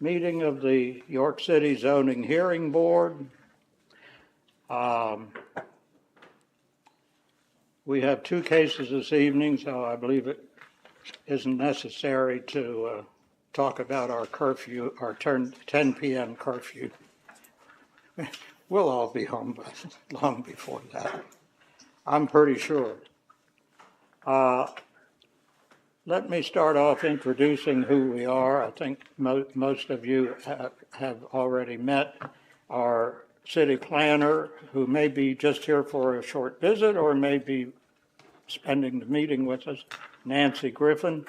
meeting of the York City Zoning Hearing Board. We have two cases this evening, so I believe it isn't necessary to talk about our curfew, our 10 p.m. curfew. We'll all be home long before that, I'm pretty sure. Let me start off introducing who we are. I think most of you have already met our city planner, who may be just here for a short visit or may be spending the meeting with us, Nancy Griffin,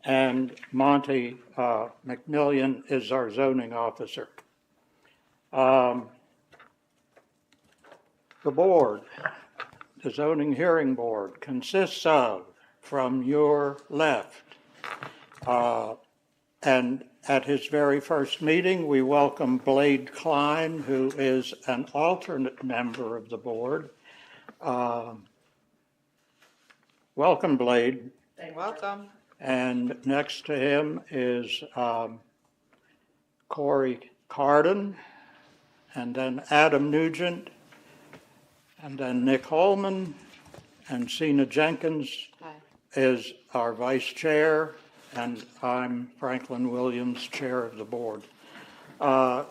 and Monty McMillian is our zoning officer. The board, the zoning hearing board, consists of, from your left, and at his very first meeting, we welcome Blade Klein, who is an alternate member of the board. Welcome, Blade. Welcome. And next to him is Corey Carden, and then Adam Nugent, and then Nick Holman, and Sina Jenkins. Hi. Is our vice chair, and I'm Franklin Williams, chair of the board. To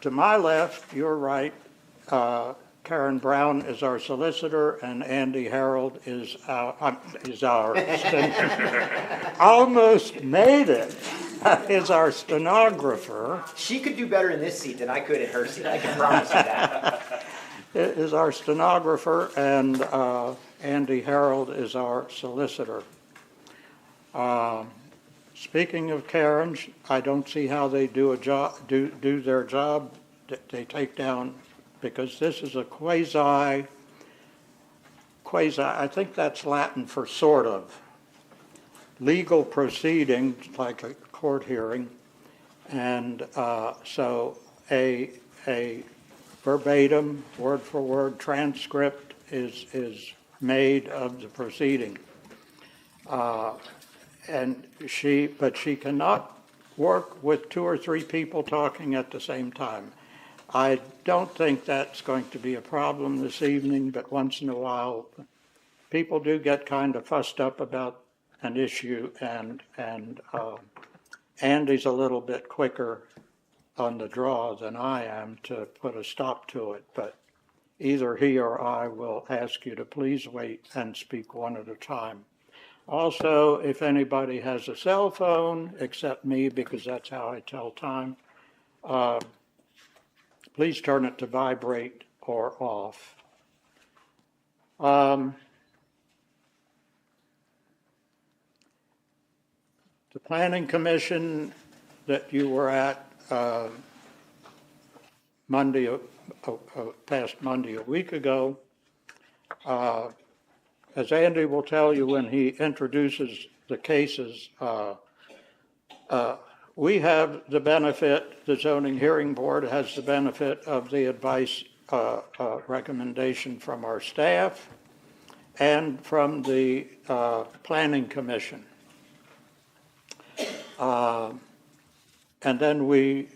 my left, your right, Karen Brown is our solicitor, and Andy Harold is our almost made it, is our stenographer. She could do better in this seat than I could in her seat, I can promise you that. Is our stenographer, and Andy Harold is our solicitor. Speaking of Karen, I don't see how they do their job. They take down, because this is a quasi, I think that's Latin for sort of, legal proceeding, like a court hearing. And so a verbatim, word for word transcript is made of the proceeding. But she cannot work with two or three people talking at the same time. I don't think that's going to be a problem this evening, but once in a while, people do get kind of fussed up about an issue, and Andy's a little bit quicker on the draw than I am to put a stop to it, but either he or I will ask you to please wait and speak one at a time. Also, if anybody has a cell phone, except me, because that's how I tell time, please turn it to vibrate or off. The Planning Commission that you were at past Monday a week ago, as Andy will tell you when he introduces the cases, we have the benefit, the Zoning Hearing Board has the benefit of the advice recommendation from our staff and from the Planning Commission. And then we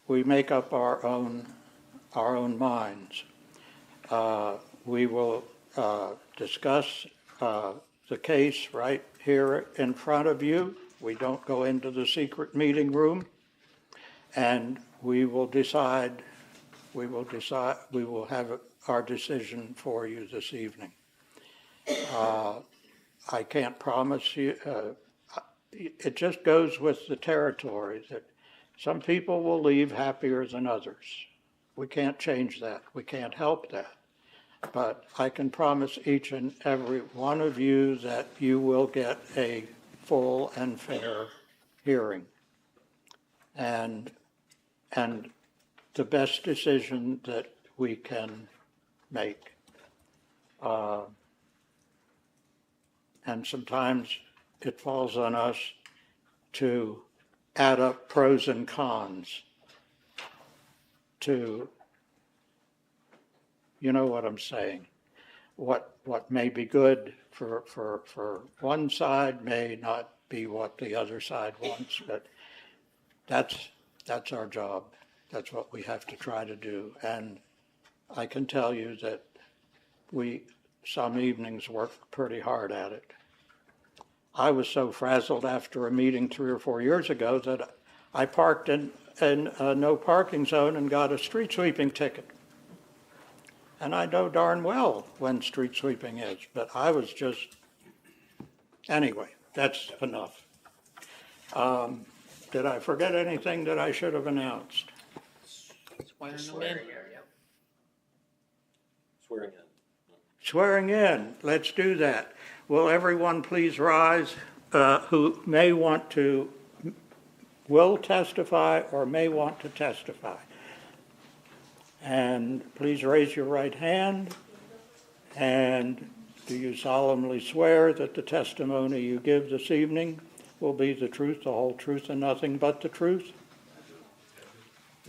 make up our own minds. We will discuss the case right here in front of you. We don't go into the secret meeting room, and we will have our decision for you this evening. I can't promise you, it just goes with the territory that some people will leave happier than others. We can't change that. We can't help that. But I can promise each and every one of you that you will get a full and fair hearing, and the best decision that we can make. And sometimes it falls on us to add up pros and cons to, you know what I'm saying. What may be good for one side may not be what the other side wants, but That's our job. That's what we have to try to do. And I can tell you that we, some evenings, work pretty hard at it. I was so frazzled after a meeting 3 or 4 years ago that I parked in a no parking zone and got a street sweeping ticket. And I know darn well when street sweeping is, but I was just, anyway, that's enough. Did I forget anything that I should have announced? Swearing in, let's do that. Will everyone please rise who will testify or may want to testify? And please raise your right hand. And do you solemnly swear that the testimony you give this evening will be the truth, the whole truth, and nothing but the truth?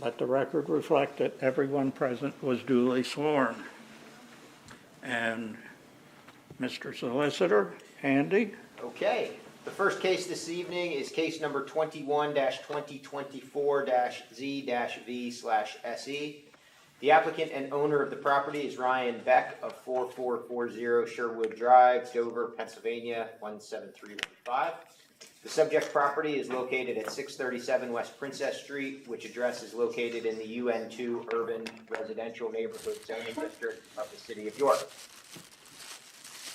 Let the record reflect that everyone present was duly sworn. And Mr. Solicitor, Andy? Okay, the first case this evening is case number 21-2024-Z-V/SE. The applicant and owner of the property is Ryan Beck of 4440 Sherwood Drive, Dover, Pennsylvania, 17315. The subject property is located at 637 West Princess Street, which address is located in the UN2 Urban Residential Neighborhood Zoning District of the City of York.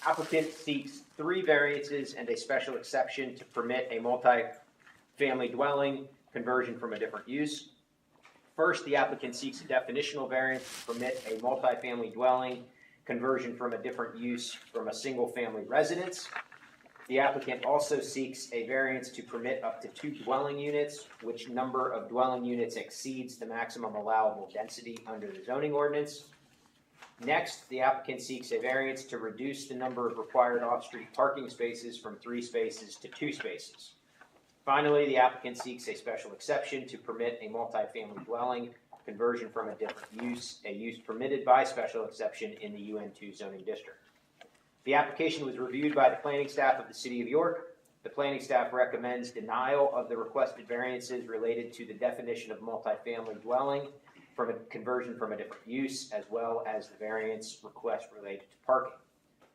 Applicant seeks 3 variances and a special exception to permit a multi-family dwelling conversion from a different use. First, the applicant seeks a definitional variance to permit a multi-family dwelling conversion from a different use from a single-family residence. The applicant also seeks a variance to permit up to 2 dwelling units, which number of dwelling units exceeds the maximum allowable density under the zoning ordinance. Next, the applicant seeks a variance to reduce the number of required off-street parking spaces from 3 spaces to 2 spaces. Finally, the applicant seeks a special exception to permit a multifamily dwelling conversion from a different use, a use permitted by special exception in the UN2 zoning district. The application was reviewed by the planning staff of the City of York. The planning staff recommends denial of the requested variances related to the definition of multifamily dwelling from a conversion from a different use, as well as the variance request related to parking.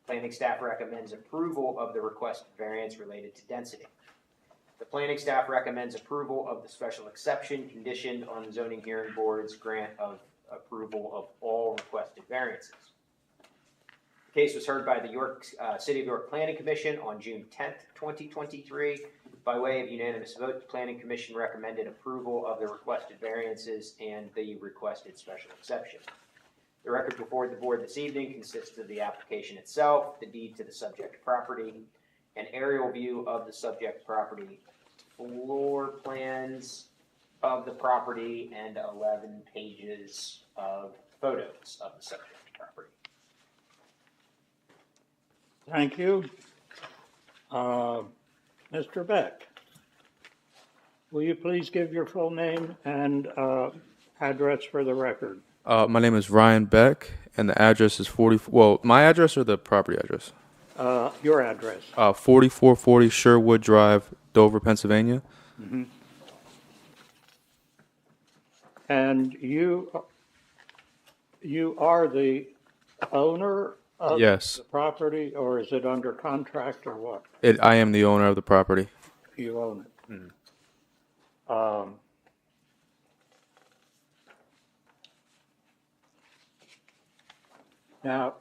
Planning staff recommends approval of the requested variance related to density. The planning staff recommends approval of the special exception conditioned on the zoning hearing board's grant of approval of all requested variances. The case was heard by the City of York Planning Commission on June 10th, 2023. By way of unanimous vote, the Planning Commission recommended approval of the requested variances and the requested special exception. The record before the board this evening consists of the application itself, the deed to the subject property, an aerial view of the subject property, floor plans of the property, and 11 pages of photos of the subject property. Thank you. Mr. Beck, will you please give your full name and address for the record? My name is Ryan Beck, and the address is my address or the property address? Your address. 4440 Sherwood Drive, Dover, Pennsylvania. Mm-hmm. And you are the owner of Yes. the property, or is it under contract or what? I am the owner of the property. You own it. Mhm. Now,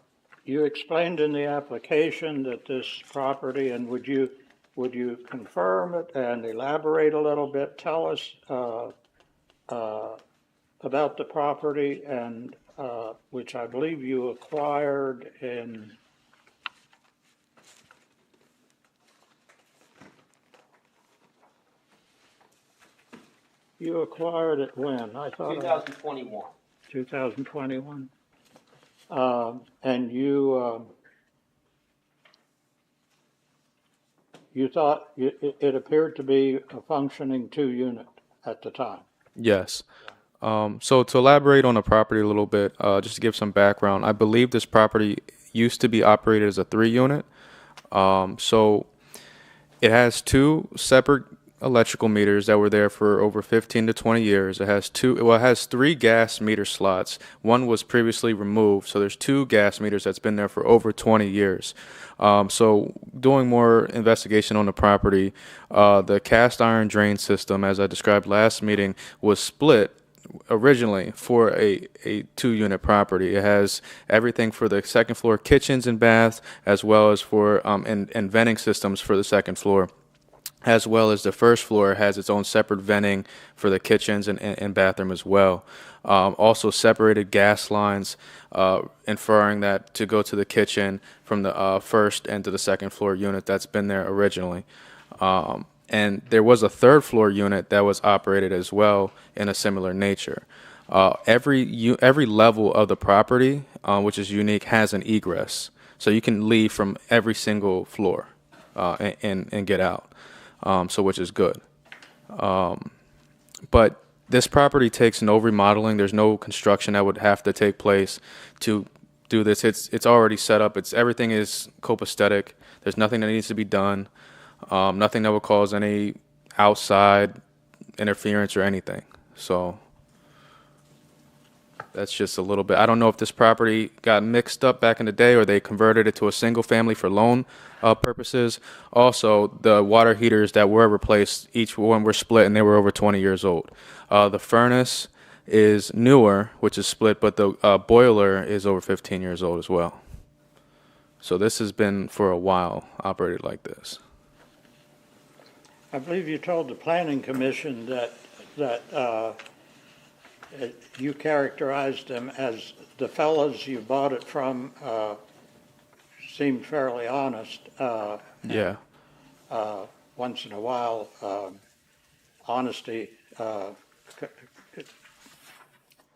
you explained in the application that this property, and would you confirm it and elaborate a little bit? Tell us about the property, and which I believe you acquired in it when? I thought 2021. 2021. And you thought it appeared to be a functioning 2-unit at the time. Yes. So to elaborate on the property a little bit, just to give some background, I believe this property used to be operated as a 3-unit. So it has 2 separate electrical meters that were there for over 15 to 20 years. It has 3 gas meter slots. One was previously removed, so there's 2 gas meters that's been there for over 20 years. So doing more investigation on the property, the cast iron drain system, as I described last meeting, was split originally for a 2-unit property. It has everything for the second floor kitchens and baths, as well as for and venting systems for the second floor, as well as the first floor has its own separate venting for the kitchens and bathroom as well. Also separated gas lines, inferring that to go to the kitchen from the first and to the second floor unit that's been there originally. And there was a third floor unit that was operated as well in a similar nature. Every level of the property, which is unique, has an egress. So you can leave from every single floor and get out, so which is good. But this property takes no remodeling. There's no construction that would have to take place to do this. It's already set up. Everything is copacetic. There's nothing that needs to be done. Nothing that would cause any outside interference or anything. So that's just a little bit. I don't know if this property got mixed up back in the day or they converted it to a single family for loan purposes. Also, the water heaters that were replaced, each one were split and they were over 20 years old. The furnace is newer, which is split, but the boiler is over 15 years old as well. So this has been for a while operated like this. I believe you told the planning commission that you characterized them as the fellows you bought it from seemed fairly honest. Yeah. Once in a while, honesty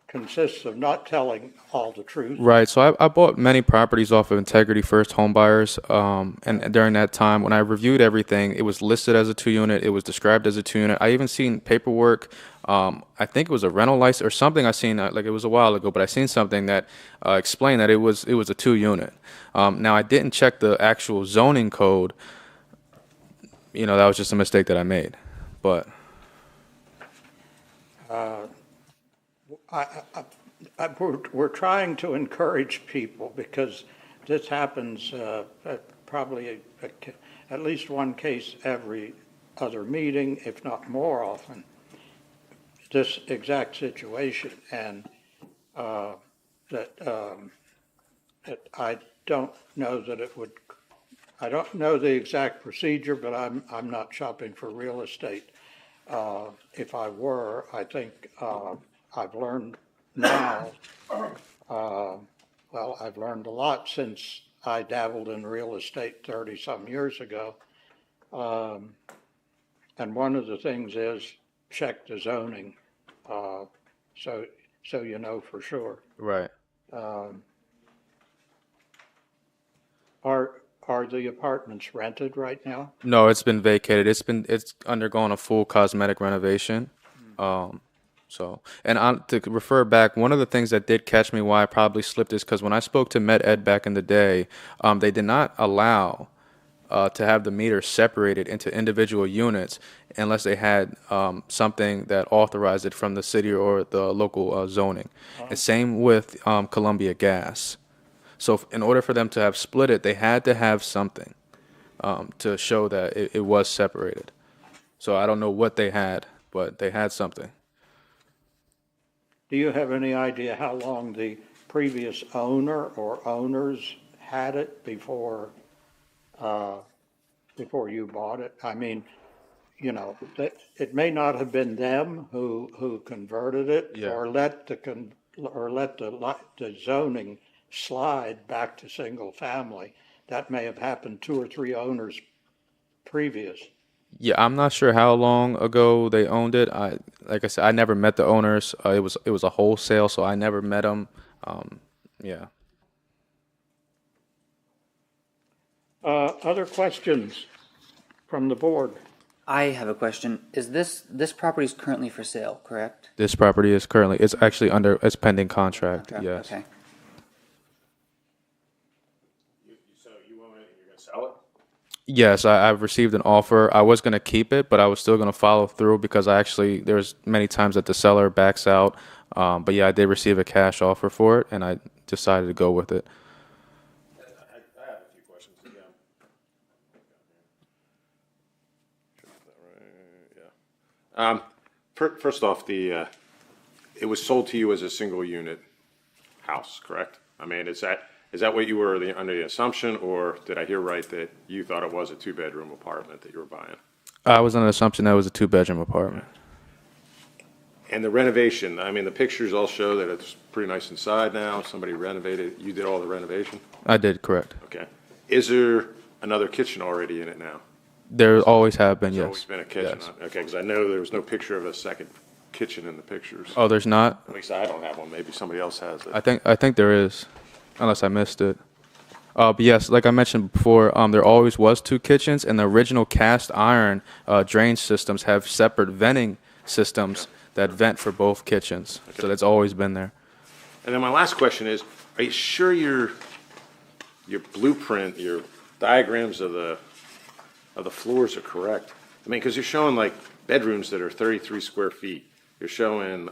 consists of not telling all the truth. Right. So I bought many properties off of Integrity First Home Buyers. And during that time, when I reviewed everything, it was listed as a 2-unit. It was described as a 2-unit. I even seen paperwork. I think it was a rental license or something I seen, like it was a while ago, but I seen something that explained that it was a 2-unit. Now, I didn't check the actual zoning code. That was just a mistake that I made. But we're trying to encourage people because this happens probably at least one case every other meeting, if not more often, this exact situation. And that I don't know that it would, I don't know the exact procedure, but I'm not shopping for real estate. If I were, I think I've learned now, I've learned a lot since I dabbled in real estate 30-some years ago. And one of the things is check the zoning, so you know for sure. right. Are the apartments rented right now? No, it's been vacated. It's undergone a full cosmetic renovation. To refer back, one of the things that did catch me why I probably slipped is because when I spoke to Med Ed back in the day, they did not allow to have the meter separated into individual units unless they had something that authorized it from the city or the local zoning. And same with Columbia Gas. So in order for them to have split it, they had to have something to show that it was separated. So I don't know what they had, but they had something. Do you have any idea how long the previous owner or owners had it before you bought it? I mean, it may not have been them who converted it. Yeah. or let the zoning slide back to single family. That may have happened 2 or 3 owners previous. Yeah, I'm not sure how long ago they owned it. Like I said, I never met the owners. It was a wholesale, so I never met them. Yeah. Other questions from the board? I have a question. Is this property is currently for sale, correct? This property is it's actually it's pending contract. Yes. Okay. So you're gonna sell it? Yes, I've received an offer. I was going to keep it, but I was still going to follow through because there's many times that the seller backs out. But yeah, I did receive a cash offer for it, and I decided to go with it. I have a few questions again. First off, it was sold to you as a single unit house, correct? I mean, is that what you were under the assumption, or did I hear right that you thought it was a two-bedroom apartment that you were buying? I was under the assumption that it was a two-bedroom apartment. And the renovation, I mean, the pictures all show that it's pretty nice inside now. Somebody renovated, you did all the renovation? I did, correct. Okay. Is there another kitchen already in it now? There always have been, There's yes. always been a kitchen. Yes. Okay, because I know there was no picture of a second kitchen in the pictures. Oh, there's not? At least I don't have one. Maybe somebody else has it. I think there is, unless I missed it. But yes, like I mentioned before, there always was two kitchens, and the original cast iron drain systems have separate venting systems that vent for both kitchens. So that's always been there. And then my last question is, are you sure your blueprint, your diagrams of the floors are correct? I mean, because you're showing like bedrooms that are 33 square feet. You're showing,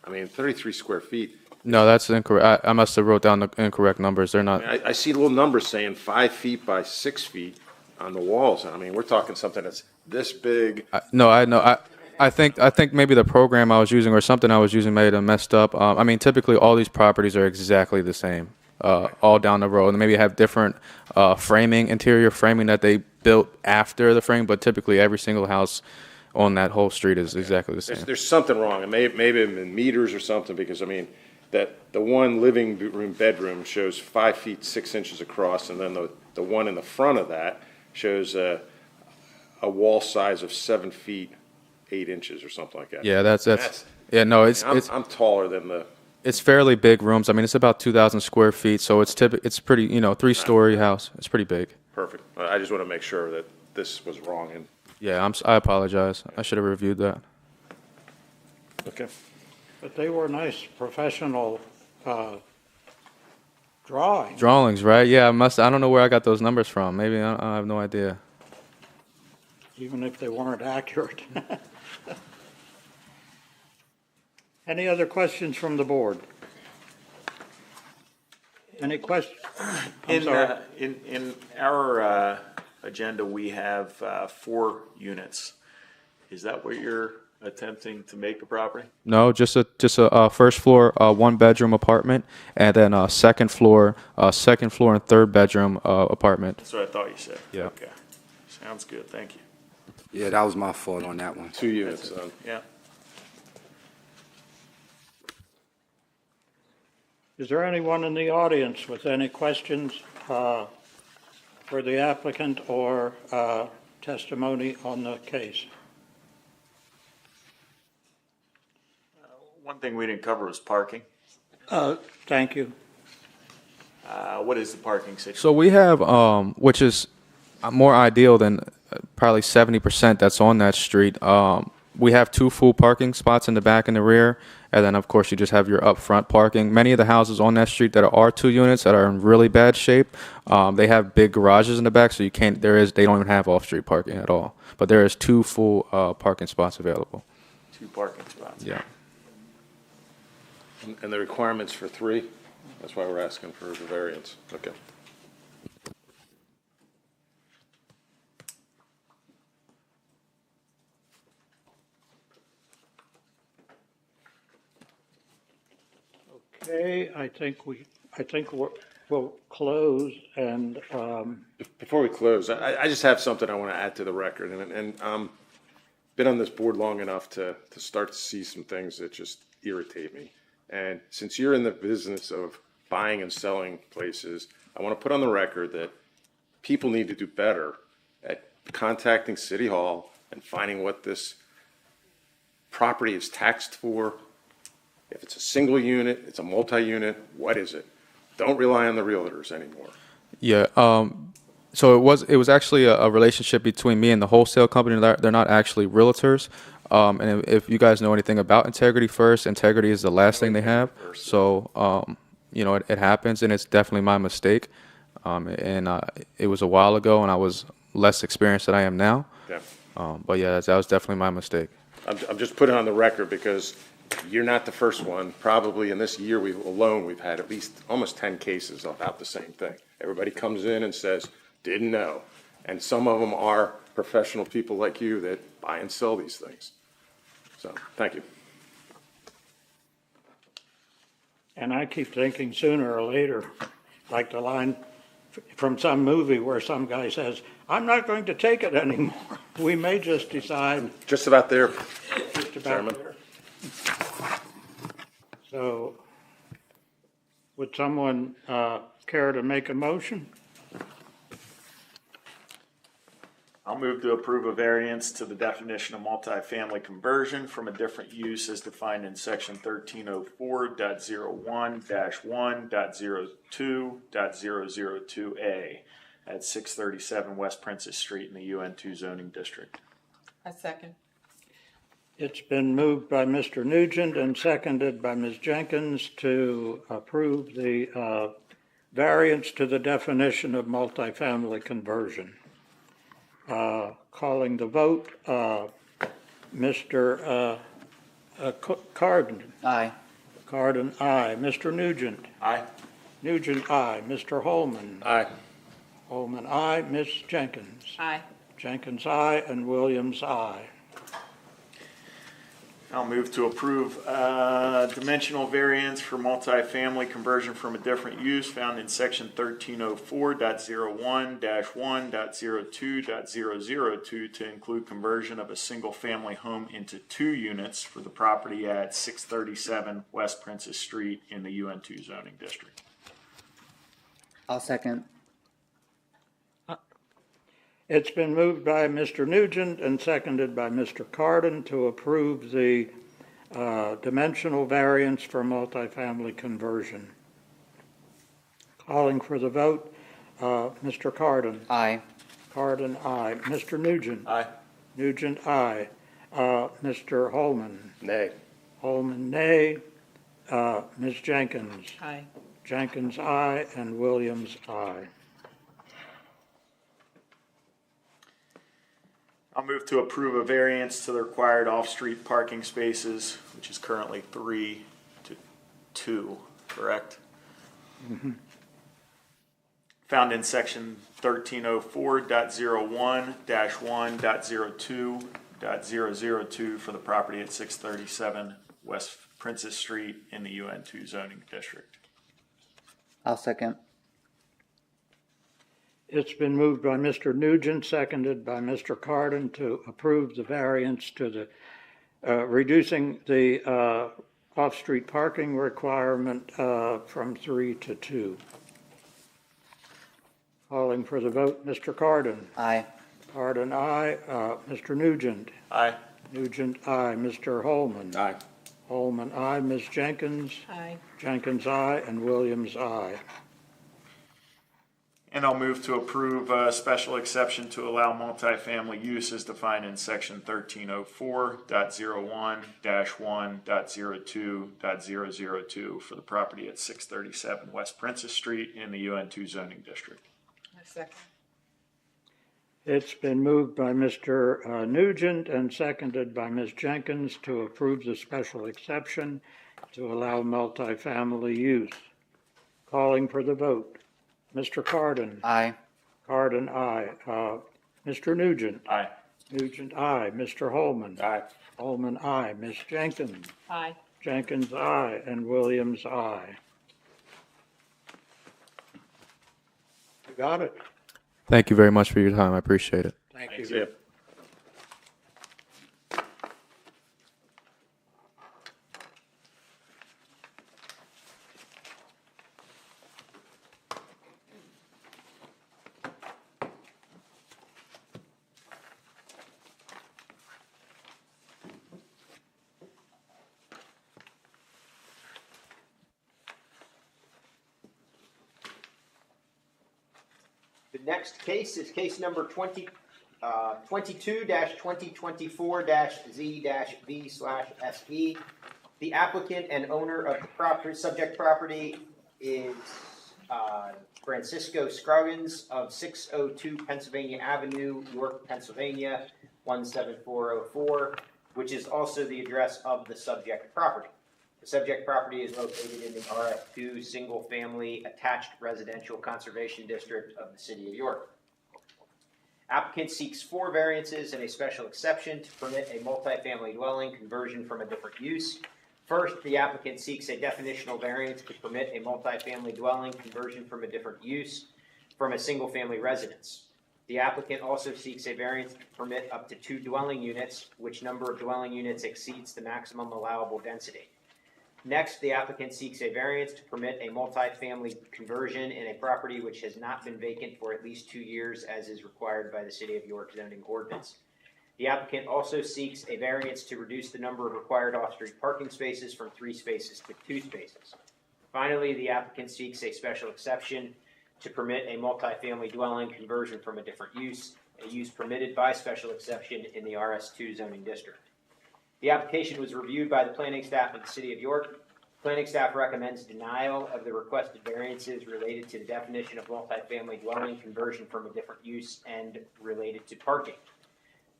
33 square feet. No, that's incorrect. I must have wrote down the incorrect numbers. They're not. I see little numbers saying 5 feet by 6 feet on the walls. And I mean, we're talking something that's this big. No, I know. I think maybe the program I was using or something I was using may have messed up. I mean, typically all these properties are exactly the same, all down the road, and maybe have different interior framing that they built after the frame, but typically every single house on that whole street is exactly the same. There's something wrong. And maybe in meters or something, because I mean, that the one living room bedroom shows 5 feet 6 inches across, and then the one in the front of that shows a wall size of 7 feet 8 inches or something like that. Yeah, that's yeah. No, I'm taller than it's fairly big rooms. I mean, it's about 2,000 square feet, so it's pretty, 3-story house. It's pretty big. perfect. I just want to make sure that this was wrong. And Yeah, I apologize. I should have reviewed that. okay. But they were nice professional drawings. Drawings, right? Yeah, I don't know where I got those numbers from. Maybe I have no idea. Even if they weren't accurate. Any other questions from the board? Any questions? I'm sorry. In our agenda, we have 4 units. Is that what you're attempting to make the property? No, just a first floor, 1-bedroom apartment, and then a second floor and third bedroom apartment. That's what I thought you said. Yeah. Okay. Sounds good. Thank you. Yeah, that was my fault on that one. 2 units. Yeah. Is there anyone in the audience with any questions for the applicant or testimony on the case? One thing we didn't cover was parking. Thank you. What is the parking situation? So we have, which is more ideal than probably 70% that's on that street. We have 2 full parking spots in the back and the rear, and then of course you just have your upfront parking. Many of the houses on that street that are 2 units that are in really bad shape, they have big garages in the back, so they don't even have off-street parking at all. But there is 2 full parking spots available. 2 parking spots. Yeah. And the requirements for 3? That's why we're asking for the variance. Okay. Okay, I think we'll close and, Before we close, I just have something I want to add to the record, and been on this board long enough to start to see some things that just irritate me. And since you're in the business of buying and selling places, I want to put on the record that people need to do better at contacting City Hall and finding what this property is taxed for. If it's a single unit, it's a multi-unit, what is it? Don't rely on the realtors anymore. Yeah. So it was actually a relationship between me and the wholesale company. They're not actually realtors. And if you guys know anything about Integrity First, integrity is the last thing they have. So, it happens, and it's definitely my mistake. And it was a while ago, and I was less experienced than I am now. Yeah. But yeah, that was definitely my mistake. I'm just putting it on the record because you're not the first one. Probably in this year we've had at least almost 10 cases about the same thing. Everybody comes in and says, didn't know. And some of them are professional people like you that buy and sell these things. So, thank you. And I keep thinking sooner or later, like the line from some movie where some guy says, I'm not going to take it anymore. We may just decide Just about there, just about Chairman. there. So, would someone care to make a motion? I'll move to approve a variance to the definition of multifamily conversion from a different use as defined in section 1304.01.1.02.002A at 637 West Princess Street in the UN2 zoning district. I second. It's been moved by Mr. Nugent and seconded by Ms. Jenkins to approve the variance to the definition of multifamily conversion. Calling the vote, Mr. Carden. Aye. Carden, aye. Mr. Nugent. Aye. Nugent, aye. Mr. Holman. Aye. Holman, aye. Ms. Jenkins. Aye. Jenkins, aye. And Williams, aye. I'll move to approve dimensional variance for multifamily conversion from a different use found in section 1304.01-1.02.002 to include conversion of a single-family home into 2 units for the property at 637 West Princess Street in the UN2 zoning district. I'll second. It's been moved by Mr. Nugent and seconded by Mr. Carden to approve the dimensional variance for multifamily conversion. Calling for the vote, Mr. Carden. Aye. Carden, aye. Mr. Nugent. Aye. Nugent, aye. Mr. Holman. Nay. Holman, nay. Ms. Jenkins. Aye. Jenkins, aye. And Williams, aye. I'll move to approve a variance to the required off-street parking spaces, which is currently 3 to 2, correct? Found in section 1304.01-1.02.002 for the property at 637 West Princess Street in the UN2 zoning district. I'll second. It's been moved by Mr. Nugent, seconded by Mr. Carden to approve the variance to the, reducing the off-street parking requirement from 3 to 2. Calling for the vote, Mr. Carden. Aye. Carden, aye. Mr. Nugent. Aye. Nugent, aye. Mr. Holman. Aye. Holman, aye. Ms. Jenkins. Aye. Jenkins, aye. And Williams, aye. And I'll move to approve a special exception to allow multifamily use as defined in section 1304.01-1.02.002 for the property at 637 West Princess Street in the UN2 zoning district. I second. It's been moved by Mr. Nugent and seconded by Ms. Jenkins to approve the special exception to allow multifamily use. Calling for the vote. Mr. Carden. Aye. Carden, aye. Mr. Nugent. Aye. Nugent, aye. Mr. Holman. Aye. Holman, aye. Ms. Jenkins. Aye. Jenkins, aye. And Williams, aye. You got it? Thank you very much for your time. I appreciate it. Thank you. See ya. The next case is case number 22-2024-Z-V/SE. The applicant and owner of the property, subject property is Francisco Scroggins of 602 Pennsylvania Avenue, York, Pennsylvania, 17404, which is also the address of the subject property. The subject property is located in the RS2 Single Family Attached Residential Conservation District of the City of York. Applicant seeks 4 variances and a special exception to permit a multifamily dwelling conversion from a different use. First, the applicant seeks a definitional variance to permit a multifamily dwelling conversion from a different use from a single-family residence. The applicant also seeks a variance to permit up to 2 dwelling units, which number of dwelling units exceeds the maximum allowable density. Next, the applicant seeks a variance to permit a multifamily conversion in a property which has not been vacant for at least 2 years, as is required by the City of York zoning ordinance. The applicant also seeks a variance to reduce the number of required off-street parking spaces from 3 spaces to 2 spaces. Finally, the applicant seeks a special exception to permit a multifamily dwelling conversion from a different use, a use permitted by special exception in the RS2 zoning district. The application was reviewed by the planning staff of the City of York. Planning staff recommends denial of the requested variances related to the definition of multifamily dwelling conversion from a different use and related to parking.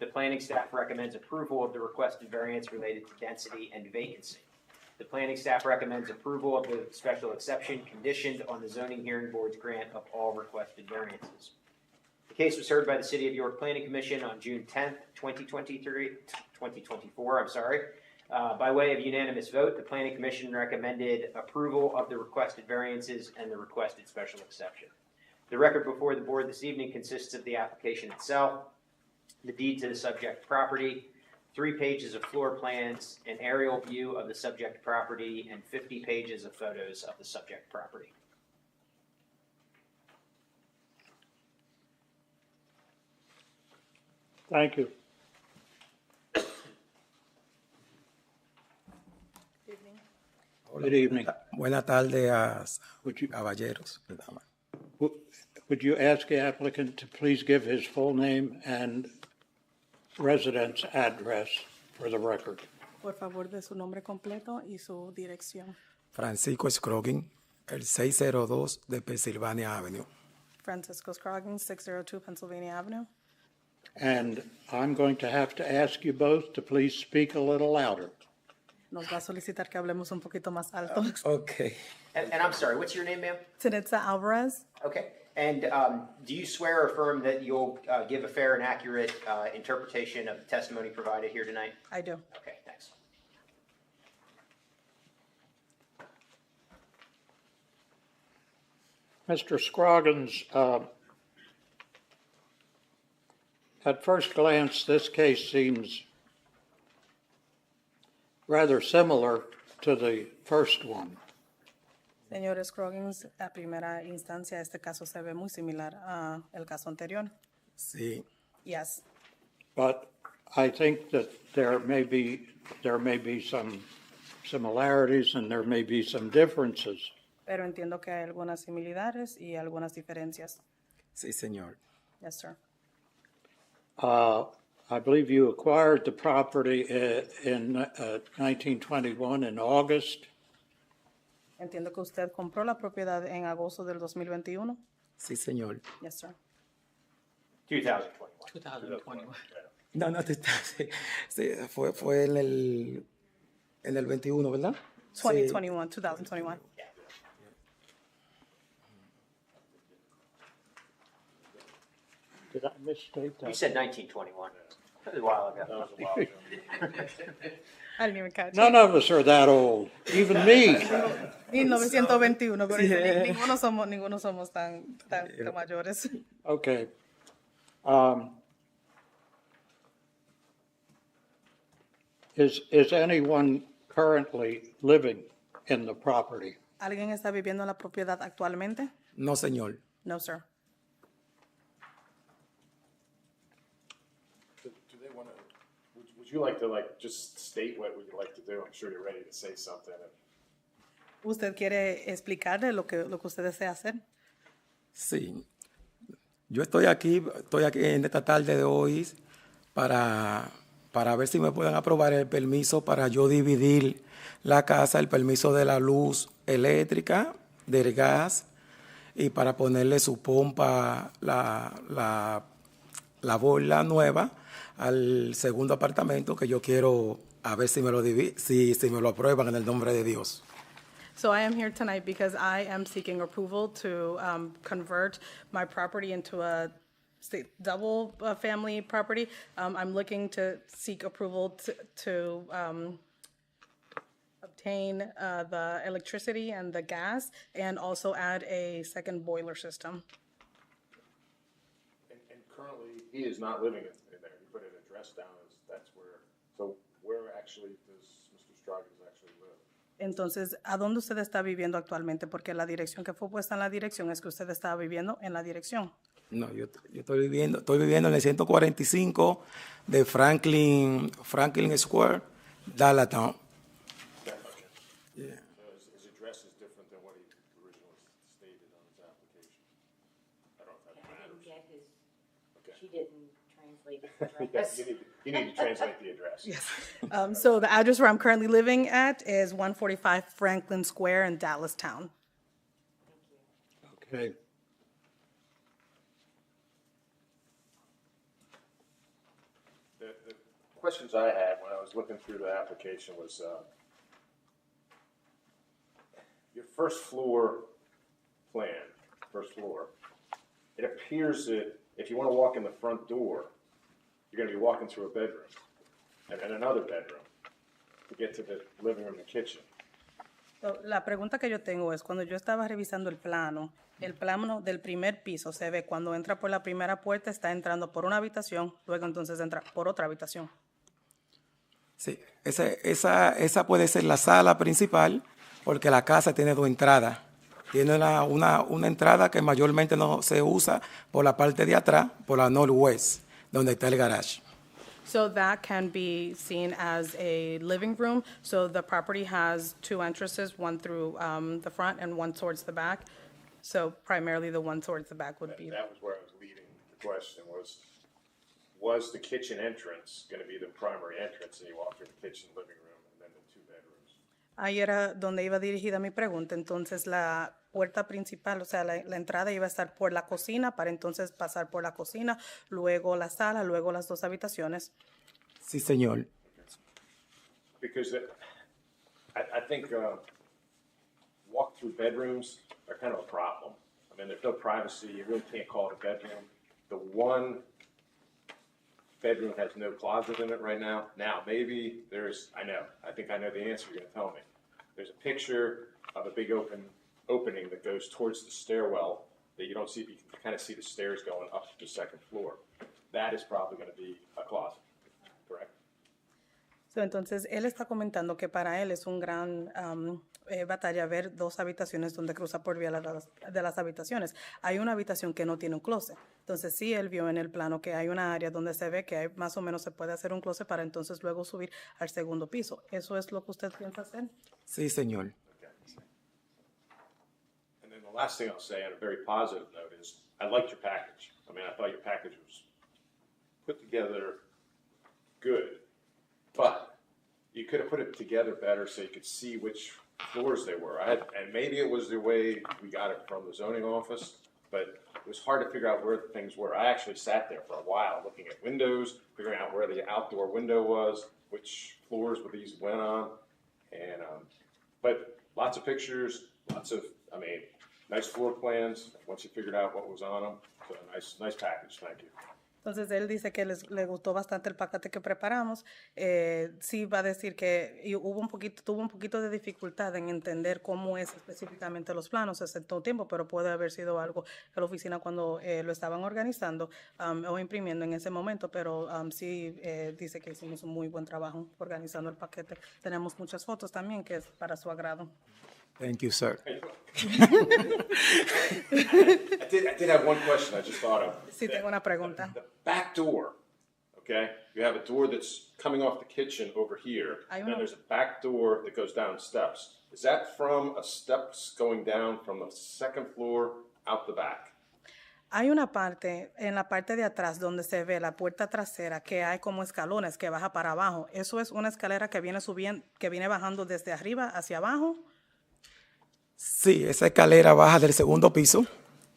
The planning staff recommends approval of the requested variance related to density and vacancy. The planning staff recommends approval of the special exception conditioned on the zoning hearing board's grant of all requested variances. The case was heard by the City of York Planning Commission on June 10th, 2024. By way of unanimous vote, the Planning Commission recommended approval of the requested variances and the requested special exception. The record before the board this evening consists of the application itself, the deed to the subject property, 3 pages of floor plans, an aerial view of the subject property, and 50 pages of photos of the subject property. Thank you. Good evening. Buenas tardes, Would you, caballeros y damas. would you ask the applicant to please give his full name and residence address for the record? Por favor, de su nombre completo y su dirección. Francisco Scroggins, el 602 de Pennsylvania Avenue. Francisco Scroggins, 602 Pennsylvania Avenue. And I'm going to have to ask you both to please speak a little louder. Nos va a solicitar que hablemos un poquito más alto. Okay. And I'm sorry, what's your name, ma'am? Tzanitza Alvarez. Okay. And do you swear or affirm that you'll give a fair and accurate interpretation of the testimony provided here tonight? I do. Okay, thanks. Mr. Scroggins, at first glance, this case seems rather similar to the first one. Señor Scroggins, a primera instancia, este caso se ve muy similar al caso anterior. Sí. Yes. But I think that there may be some similarities and there may be some differences. Pero entiendo que hay algunas similitudes y algunas diferencias. Sí, señor. Yes, sir. I believe you acquired the property in 1921 in August. Entiendo que usted compró la propiedad en agosto del 2021. Sí, señor. Yes, sir. 2021. No, sí, fue en el 21, ¿verdad? 2021. 2021. Did I misstate that? You said 1921. That was a while ago. I didn't even catch None of us are that old, even me. 1921, pero ninguno somos tan mayores. Okay. Is anyone currently living in the property? ¿Alguien está viviendo en la propiedad actualmente? No, señor. No, sir. Would you like to just state what would you like to do? I'm sure you're ready to say something. ¿Usted quiere explicarle lo que usted desea hacer? Sí. Yo estoy aquí en esta tarde de hoy para ver si me pueden aprobar el permiso para yo dividir la casa, el permiso de la luz eléctrica, del gas y para ponerle su pompa, la borla nueva al segundo apartamento que yo quiero a ver si me lo, si me lo aprueban en el nombre de Dios. So I am here tonight because I am seeking approval to convert my property into a double family property. I'm looking to seek approval to obtain the electricity and the gas, and also add a second boiler system. And currently, he is not living in there. You put an address down, that's where, so where actually does Mr. Stragas actually live? Entonces, ¿a dónde usted está viviendo actualmente? Porque la dirección que fue puesta en la dirección es que usted estaba viviendo en la dirección. No, yo estoy viviendo en el 145 de Franklin Square, Dallas. Yeah. So his address is different than what he originally stated on his application. I don't know if that I matters. didn't get his, Okay. she didn't translate his Yeah, address. you need to translate the address. Yes. So the address where I'm currently living at is 145 Franklin Square in Dallas Town. Okay. The questions I had when I was looking through the application was, your first floor plan, first floor, it appears that if you want to walk in the front door, you're going to be walking through a bedroom and then another bedroom to get to the living room and kitchen. So, la pregunta que yo tengo es, cuando yo estaba revisando el plano del primer piso se ve cuando entra por la primera puerta está entrando por una habitación, luego entonces entra por otra habitación. Sí, esa puede ser la sala principal, porque la casa tiene dos entradas. Tiene una entrada que mayormente no se usa por la parte de atrás, por la northwest, donde está el garage. So that can be seen as a living room. So the property has two entrances, one through the front and one towards the back. So primarily the one towards the back would be. That was where I was leading. The question was the kitchen entrance going to be the primary entrance and you walk through the kitchen, living room, and then the two bedrooms? Ahí era donde iba dirigida mi pregunta. Entonces la puerta principal, o sea, la entrada iba a estar por la cocina para entonces pasar por la cocina, luego la sala, luego las dos habitaciones. Sí, señor. Because I think walk-through bedrooms are kind of a problem. I mean, there's no privacy. You really can't call it a bedroom. The one bedroom has no closet in it right now. Now, maybe I think I know the answer you're going to tell me. There's a picture of a big opening that goes towards the stairwell that you don't see. You can kind of see the stairs going up to the second floor. That is probably going to be a closet, correct? So, entonces, él está comentando que para él es un gran batalla ver dos habitaciones donde cruza por vía de las habitaciones. Hay una habitación que no tiene un closet. Entonces, sí, él vio en el plano que hay una área donde se ve que hay, más o menos se puede hacer un closet para entonces luego subir al segundo piso. ¿Eso es lo que usted piensa hacer? Sí, señor. And then the last thing I'll say on a very positive note is I liked your package. I mean, I thought your package was put together good, but you could have put it together better so you could see which floors they were. And maybe it was the way we got it from the zoning office, but it was hard to figure out where things were. I actually sat there for a while looking at windows, figuring out where the outdoor window was, which floors these went on, and but lots of pictures, nice floor plans. Once you figured out what was on them, so nice package. Thank you. Entonces, él dice que le gustó bastante el paquete que preparamos. Sí va a decir que tuvo un poquito de dificultad en entender cómo es específicamente los planos hace todo tiempo, pero puede haber sido algo que la oficina cuando lo estaban organizando o imprimiendo en ese momento, pero sí dice que hicimos un muy buen trabajo organizando el paquete. Tenemos muchas fotos también que es para su agrado. Thank you, sir. I did have one question I just thought of. Sí, tengo una pregunta. The back door, okay? You have a door that's coming off the kitchen over here, and then there's a back door that goes down steps. Is that from a steps going down from the second floor out the back? Hay una parte, en la parte de atrás donde se ve la puerta trasera, que hay como escalones que baja para abajo. ¿Eso es una escalera que viene bajando desde arriba hacia abajo? Sí, esa escalera baja del segundo piso.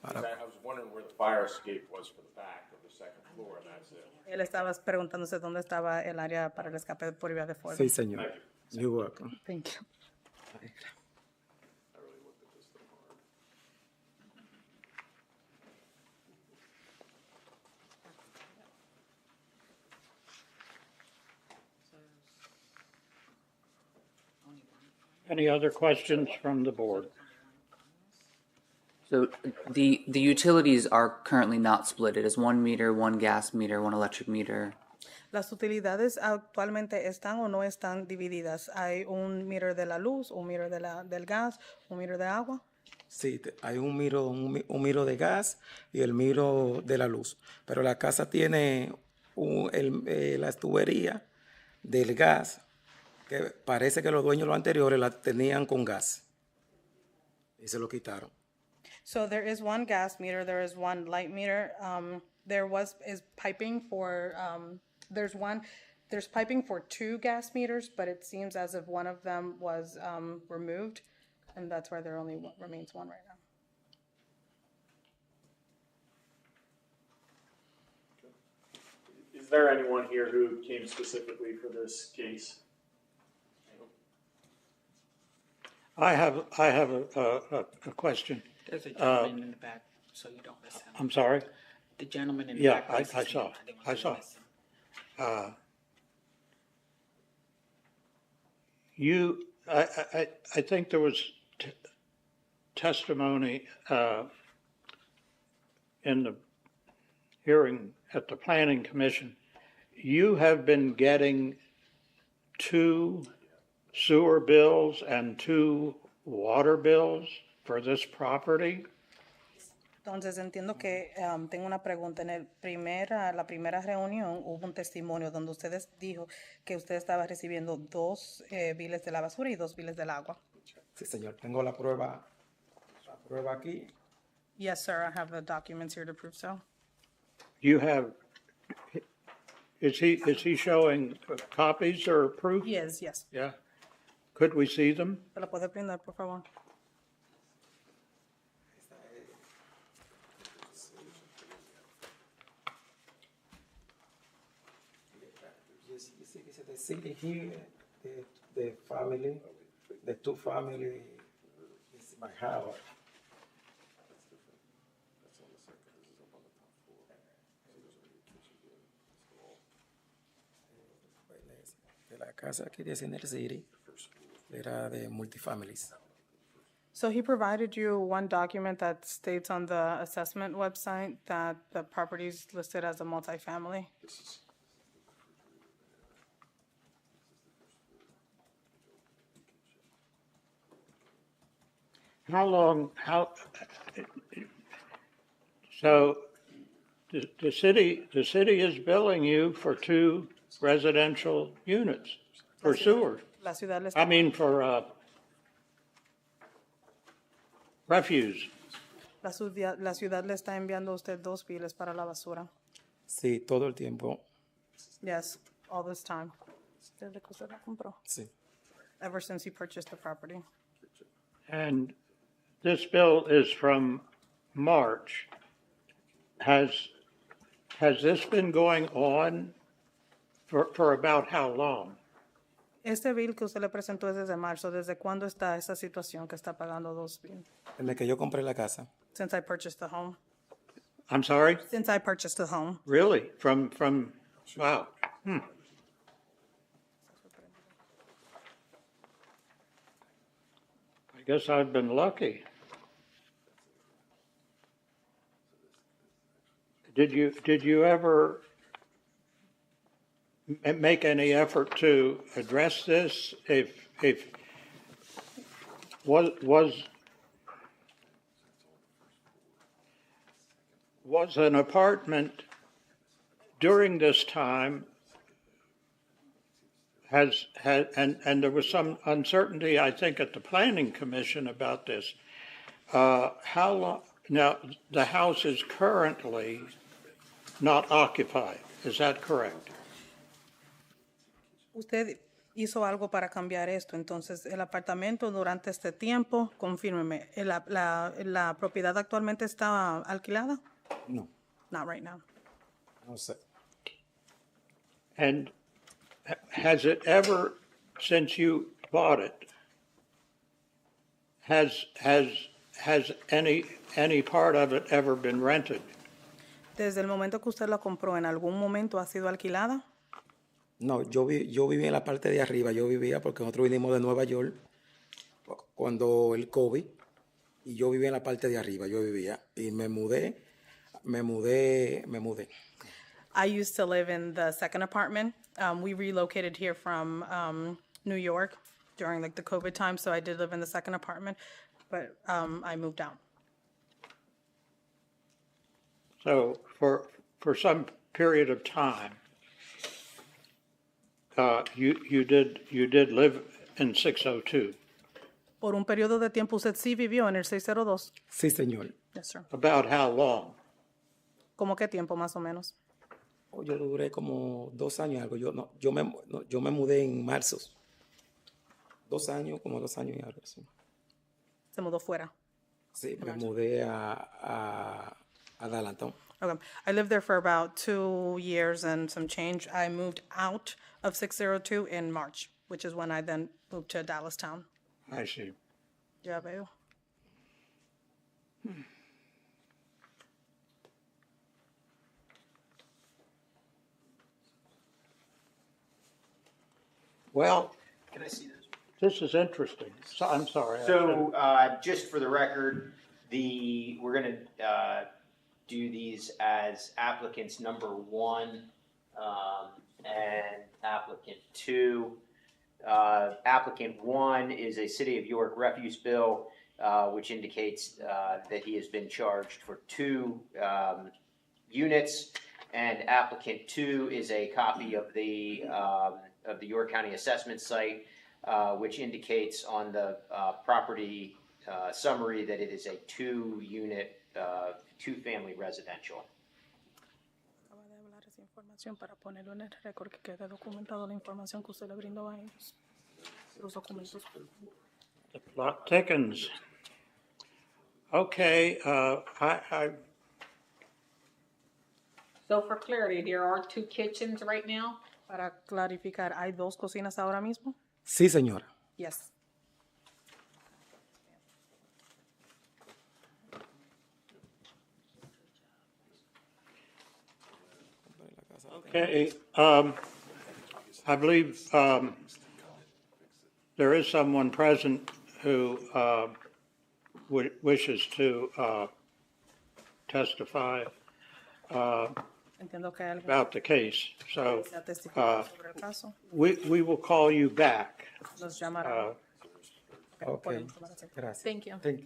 I was wondering where the fire escape was for the back of the second floor, and that's it. Él estaba preguntándose dónde estaba el área para el escape por vía de fuego. Sí, señor. You're welcome. Thank you. Any other questions from the board? So the utilities are currently not split. It is 1 meter, 1 gas meter, 1 electric meter. Las utilidades actualmente están o no están divididas. Hay un meter de la luz, un meter del gas, un meter de agua. Sí, hay un miro de gas y el miro de la luz. Pero la casa tiene la tubería del gas, que parece que los dueños los anteriores la tenían con gas. Y se lo quitaron. So there is one gas meter, there is one light meter. Is piping for, there's piping for 2 gas meters, but it seems as if one of them was removed, and that's why there only remains one right now. Is there anyone here who came specifically for this case? I have a question. There's a gentleman in the back, so you don't miss him. I'm sorry? The gentleman in the Yeah, back. I raised his saw. hand. didn't want I you to saw. miss him. I think there was testimony in the hearing at the Planning Commission. You have been getting 2 sewer bills and 2 water bills for this property? Entonces entiendo que tengo una pregunta. En la primera reunión hubo un testimonio donde ustedes dijo que usted estaba recibiendo 2 biles de la basura y 2 biles del agua. Sí, señor. Tengo la prueba aquí. Yes, sir. I have the documents here to prove so. You have, is he showing copies or proof? Yes, yes. Yeah. Could we see them? ¿Se la puede brindar, por favor? You see the city here, the family, the 2 family, is my house. De la casa que dice en el city, era de multifamilies. So he provided you one document that states on the assessment website that the property is listed as a multifamily. So the city is billing you for 2 residential units for sewer. La ciudad le I está, mean, for refuse. la ciudad le está enviando a usted 2 biles para la basura. Sí, todo el tiempo. Yes, all this time. Desde que usted la compró. Sí. Ever since he purchased the property. And this bill is from March. Has this been going on for about how long? Este bill que usted le presentó es desde marzo. ¿Desde cuándo está esa situación que está pagando 2 bills? Desde que yo compré la casa. Since I purchased the home. I'm sorry? Since I purchased the home. Really? From wow. I guess I've been lucky. Did you ever make any effort to address this? If was an apartment during this time and there was some uncertainty, I think, at the Planning Commission about this. How long? Now, the house is currently not occupied. Is that correct? Usted hizo algo para cambiar esto. Entonces, el apartamento durante este tiempo, confírmeme, ¿la propiedad actualmente está alquilada? No, Not right now. no sé. And has it ever, since you bought it, has any part of it ever been rented? Desde el momento que usted la compró, ¿en algún momento ha sido alquilada? No, yo vivía en la parte de arriba, yo vivía porque nosotros vinimos de Nueva York cuando el COVID y yo vivía en la parte de arriba, yo vivía y me mudé. I used to live in the second apartment. We relocated here from New York during like the COVID time, so I did live in the second apartment, but I moved out. So for some period of time, you did live in 602. Por un periodo de tiempo usted sí vivió en el 602. Sí, señor. Yes, sir. About how long? ¿Cómo qué tiempo más o menos? Yo duré como 2 años y algo. Yo me mudé en marzo. 2 años, como 2 años y algo así. Se mudó fuera. Sí, me mudé a Darlington. Okay. I lived there for about 2 years and some change. I moved out of 602 in March, which is when I then moved to Dallastown. I see. Ya veo. Well, Can I see this? this is interesting. So, I'm sorry. So, just for the record, we're gonna, do these as applicants number 1, and applicant 2. Applicant 1 is a City of York refuse bill, which indicates, that he has been charged for 2, units. And applicant 2 is a copy of the York County Assessment Site, which indicates on the property summary that it is a 2-unit, 2-family residential. Acaba de hablar esa información para ponerlo en el récord que quede documentado la información que usted le brindó a ellos. Los documentos. The plot thickens. Okay, So for clarity, there are 2 kitchens right now? Para clarificar, ¿hay 2 cocinas ahora mismo? Sí, señora. Yes. okay, I believe, there is someone present who, wishes to, testify, Entiendo que hay alguien about the case. So, que desea testificar sobre el caso. we will call you back. Los llamará. Ok, Podemos tomar así. gracias. Thank you. Thank you.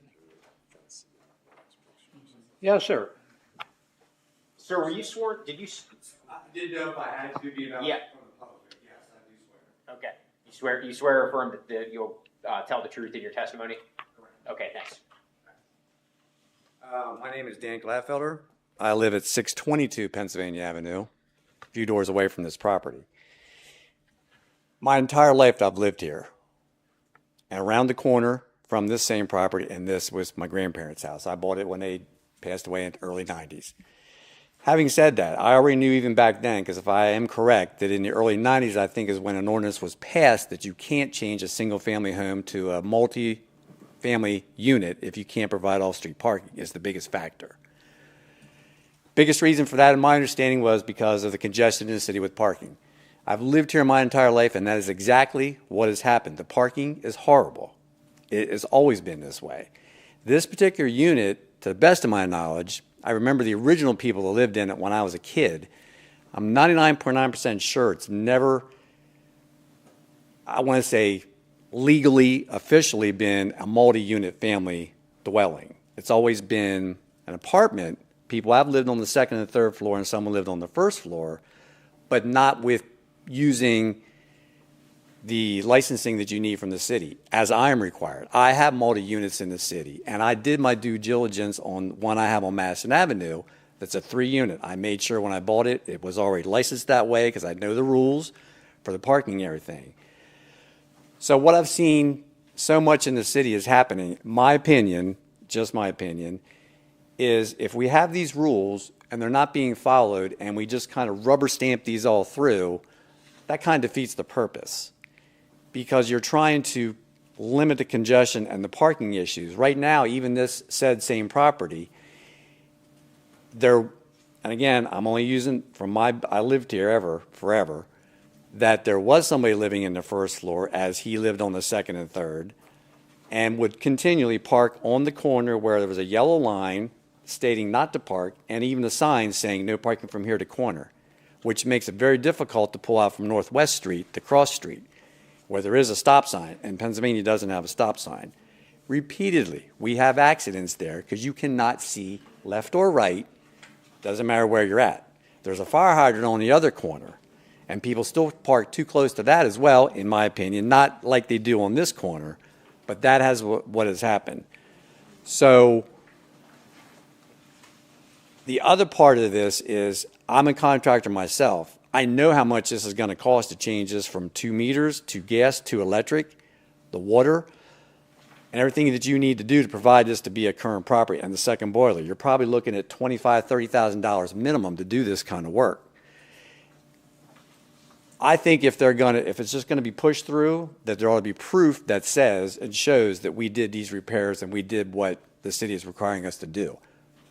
Yes, sir. Sir, were you sworn, did you, I didn't know if I had to be announced Yeah. from the public, but yes, I do swear. okay, you swear or affirm that you'll, tell the truth in your testimony? Correct. Okay, thanks. My name is Dan Gladfelder. I live at 622 Pennsylvania Avenue, a few doors away from this property. My entire life I've lived here. And around the corner from this same property, and this was my grandparents' house. I bought it when they passed away in the early 90s. Having said that, I already knew even back then, because if I am correct, that in the early 90s, I think is when an ordinance was passed that you can't change a single-family home to a multi-family unit if you can't provide off-street parking is the biggest factor. Biggest reason for that, in my understanding, was because of the congestion in the city with parking. I've lived here my entire life, and that is exactly what has happened. The parking is horrible. It has always been this way. This particular unit, to the best of my knowledge, I remember the original people that lived in it when I was a kid. I'm 99.9% sure it's never, I want to say, legally, officially been a multi-unit family dwelling. It's always been an apartment. People have lived on the second and third floor, and some lived on the first floor, but not with using the licensing that you need from the city, as I am required. I have multi-units in the city, and I did my due diligence on one I have on Madison Avenue that's a 3-unit. I made sure when I bought it, it was already licensed that way because I know the rules for the parking and everything. So what I've seen so much in the city is happening, my opinion, just my opinion, is if we have these rules and they're not being followed and we just kind of rubber stamp these all through, that kind of defeats the purpose. Because you're trying to limit the congestion and the parking issues. Right now, even this said same property, there, and again, I'm only using from I lived here forever, that there was somebody living in the first floor as he lived on the second and third, and would continually park on the corner where there was a yellow line stating not to park, and even a sign saying no parking from here to corner, which makes it very difficult to pull out from Northwest Street to Cross Street, where there is a stop sign, and Pennsylvania doesn't have a stop sign. Repeatedly, we have accidents there because you cannot see left or right, doesn't matter where you're at. There's a fire hydrant on the other corner, and people still park too close to that as well, in my opinion, not like they do on this corner, but that has what has happened. So the other part of this is I'm a contractor myself. I know how much this is going to cost to change this from 2 meters to gas to electric, the water, and everything that you need to do to provide this to be a current property and the second boiler. You're probably looking at $25,000, $30,000 minimum to do this kind of work. I think if it's just going to be pushed through, that there ought to be proof that says and shows that we did these repairs and we did what the city is requiring us to do.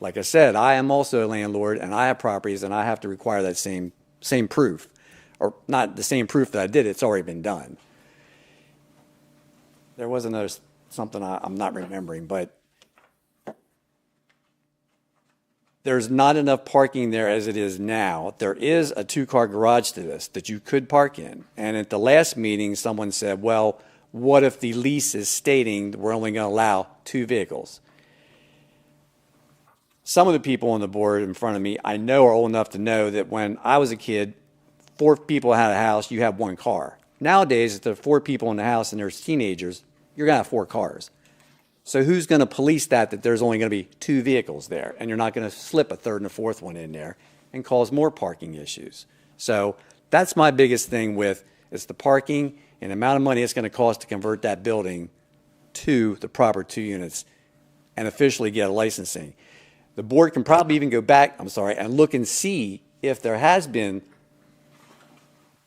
Like I said, I am also a landlord and I have properties and I have to require that same proof, or not the same proof that I did. It's already been done. There was another something I'm not remembering, but there's not enough parking there as it is now. There is a 2-car garage to this that you could park in. And at the last meeting, someone said, well, what if the lease is stating we're only going to allow 2 vehicles? Some of the people on the board in front of me, I know, are old enough to know that when I was a kid, 4 people had a house, you have 1 car. Nowadays, if there are 4 people in the house and there's teenagers, you're going to have 4 cars. So who's going to police that there's only going to be 2 vehicles there, and you're not going to slip a 3rd and a 4th one in there and cause more parking issues? So that's my biggest thing with it's the parking and the amount of money it's going to cost to convert that building to the proper 2 units and officially get a licensing. The board can probably even go back, and look and see if there has been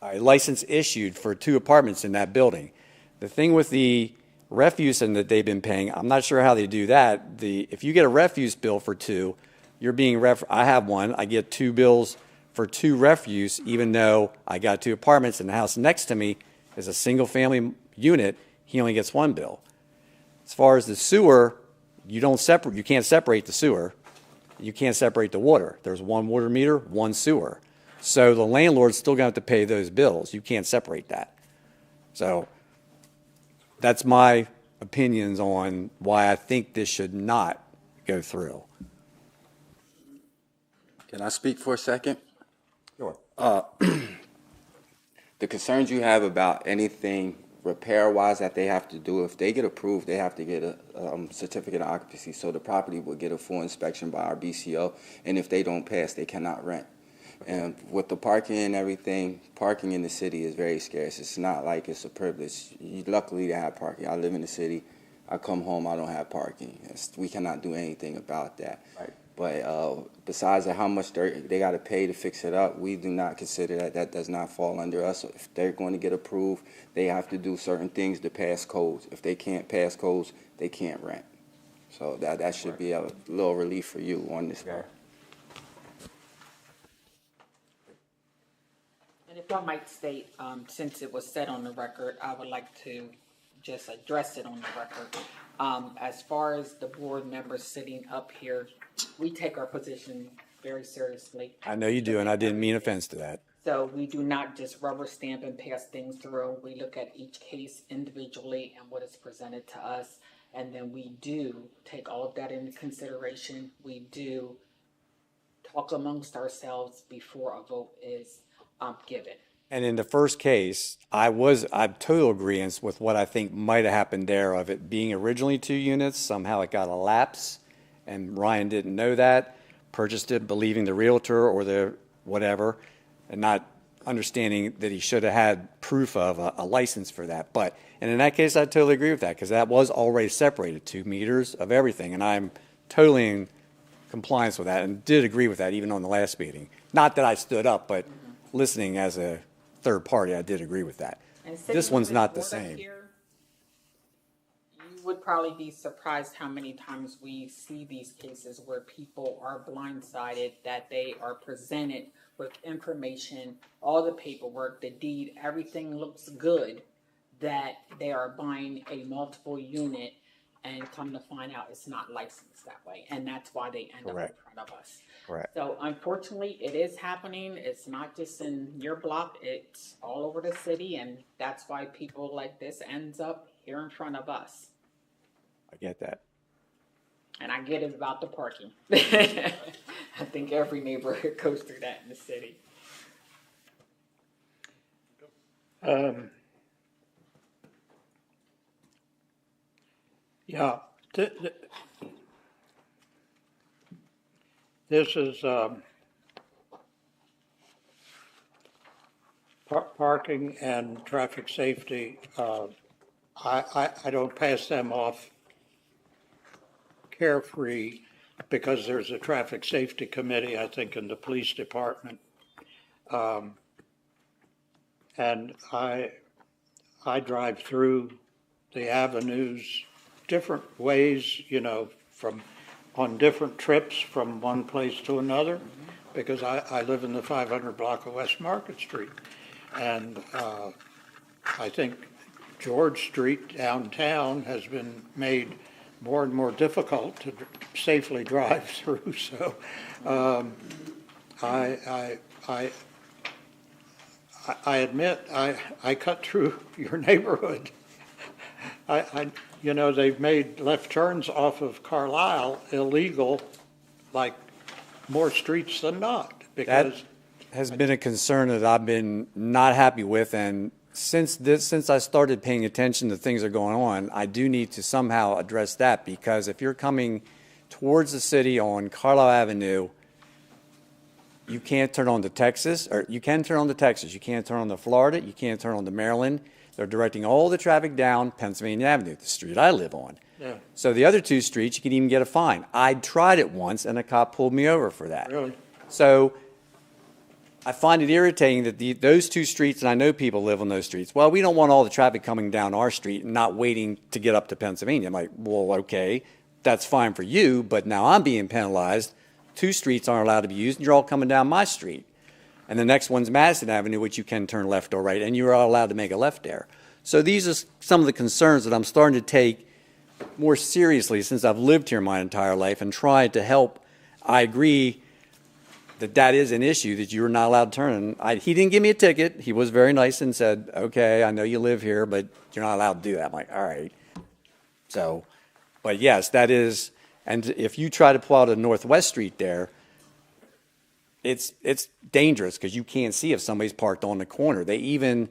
a license issued for 2 apartments in that building. The thing with the refuse and that they've been paying, I'm not sure how they do that. If you get a refuse bill for 2, you're being I have one. I get 2 bills for 2 refuse, even though I got 2 apartments and the house next to me is a single family unit. He only gets 1 bill. As far as the sewer, you can't separate the sewer. You can't separate the water. There's 1 water meter, 1 sewer. So the landlord's still going to have to pay those bills. You can't separate that. So that's my opinions on why I think this should not go through. Can I speak for a second? Sure. The concerns you have about anything repair-wise that they have to do, if they get approved, they have to get a certificate of occupancy, so the property will get a full inspection by our BCO, and if they don't pass, they cannot rent. And with the parking and everything, parking in the city is very scarce. It's not like it's a privilege. Luckily, they have parking. I live in the city. I come home, I don't have parking. We cannot do anything about that. Right. But besides how much they got to pay to fix it up, we do not consider that. That does not fall under us. If they're going to get approved, they have to do certain things to pass codes. If they can't pass codes, they can't rent. So that should be a little relief for you on this part. And if I might state, since it was said on the record, I would like to just address it on the record. As far as the board members sitting up here, we take our position very seriously. I know you do, and I didn't mean offense to that. So we do not just rubber stamp and pass things through. We look at each case individually and what is presented to us. And then we do take all of that into consideration. We do talk amongst ourselves before a vote is given. And in the first case, I'm total agreement with what I think might have happened there of it being originally 2 units. Somehow it got a lapse, and Ryan didn't know that, purchased it believing the realtor or the whatever, and not understanding that he should have had proof of a license for that. But And in that case, I totally agree with that, because that was already separated, 2 meters of everything, and I'm totally in compliance with that, and did agree with that even on the last meeting. Not that I stood up, but listening as a third party, I did agree with that. And sitting This one's with not the board up same. here, you would probably be surprised how many times we see these cases where people are blindsided, that they are presented with information, all the paperwork, the deed, everything looks good, that they are buying a multiple unit, and come to find out it's not licensed that way, and that's why they end up in Correct. front of us. Correct. So unfortunately, it is happening. It's not just in your block, it's all over the city, and that's why people like this ends up here in front of us. I get that. And I get it about the parking. I think every neighborhood goes through that in the city. Yeah, this is parking and traffic safety. I don't pass them off carefree because there's a traffic safety committee, I think, in the police department. And I drive through the avenues different ways, you know, on different trips from one place to another, because I live in the 500 block of West Market Street. And I think George Street downtown has been made more and more difficult to safely drive through. So I admit I cut through your neighborhood. You know, they've made left turns off of Carlisle illegal, like more streets than not, because That has been a concern that I've been not happy with, and since I started paying attention to things that are going on, I do need to somehow address that, because if you're coming towards the city on Carlisle Avenue, you can't turn on to Texas, or you can turn on to Texas, you can't turn on to Florida, you can't turn on to Maryland. They're directing all the traffic down Pennsylvania Avenue, the street I live on. yeah, So the other 2 streets, you can even get a fine. I tried it once, and a cop pulled me over for that. really. So I find it irritating that those 2 streets, and I know people live on those streets, well, we don't want all the traffic coming down our street and not waiting to get up to Pennsylvania. I'm like, well, okay, that's fine for you, but now I'm being penalized. 2 streets aren't allowed to be used, and you're all coming down my street. And the next one's Madison Avenue, which you can turn left or right, and you're all allowed to make a left there. So these are some of the concerns that I'm starting to take more seriously since I've lived here my entire life and tried to help. I agree that is an issue, that you're not allowed to turn. He didn't give me a ticket. He was very nice and said, okay, I know you live here, but you're not allowed to do that. I'm like, all right. So, but yes, that is, and if you try to pull out of Northwest Street there, it's dangerous because you can't see if somebody's parked on the corner. They even,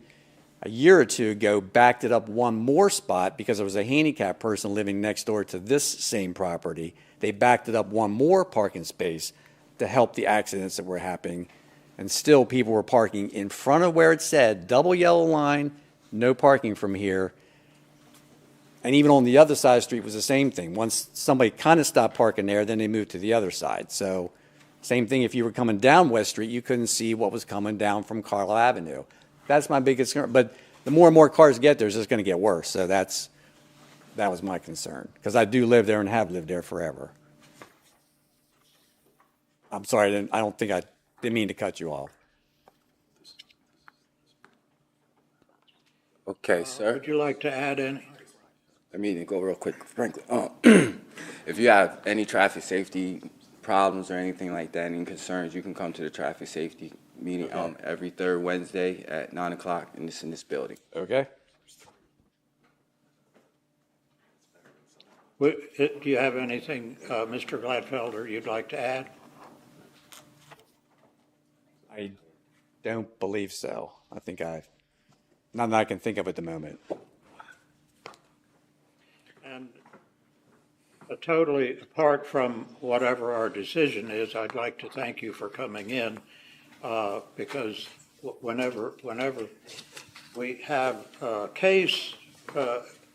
a year or 2 ago, backed it up one more spot because there was a handicapped person living next door to this same property. They backed it up one more parking space to help the accidents that were happening. And still people were parking in front of where it said, double yellow line, no parking from here. And even on the other side of the street was the same thing. Once somebody kind of stopped parking there, then they moved to the other side. So same thing, if you were coming down West Street, you couldn't see what was coming down from Carlisle Avenue. That's my biggest concern. But the more and more cars get there, it's just going to get worse. So that was my concern, because I do live there and have lived there forever. I'm sorry, I didn't mean to cut you off. Okay, sir. Would you like to add any? Let me go real quick, frankly. If you have any traffic safety problems or anything like that, any concerns, you can come to the traffic safety meeting every 3rd Wednesday at 9 o'clock in this building. Okay. Do you have anything, Mr. Gladfelder, you'd like to add? I don't believe so. None that I can think of at the moment. And totally apart from whatever our decision is, I'd like to thank you for coming in, because whenever we have a case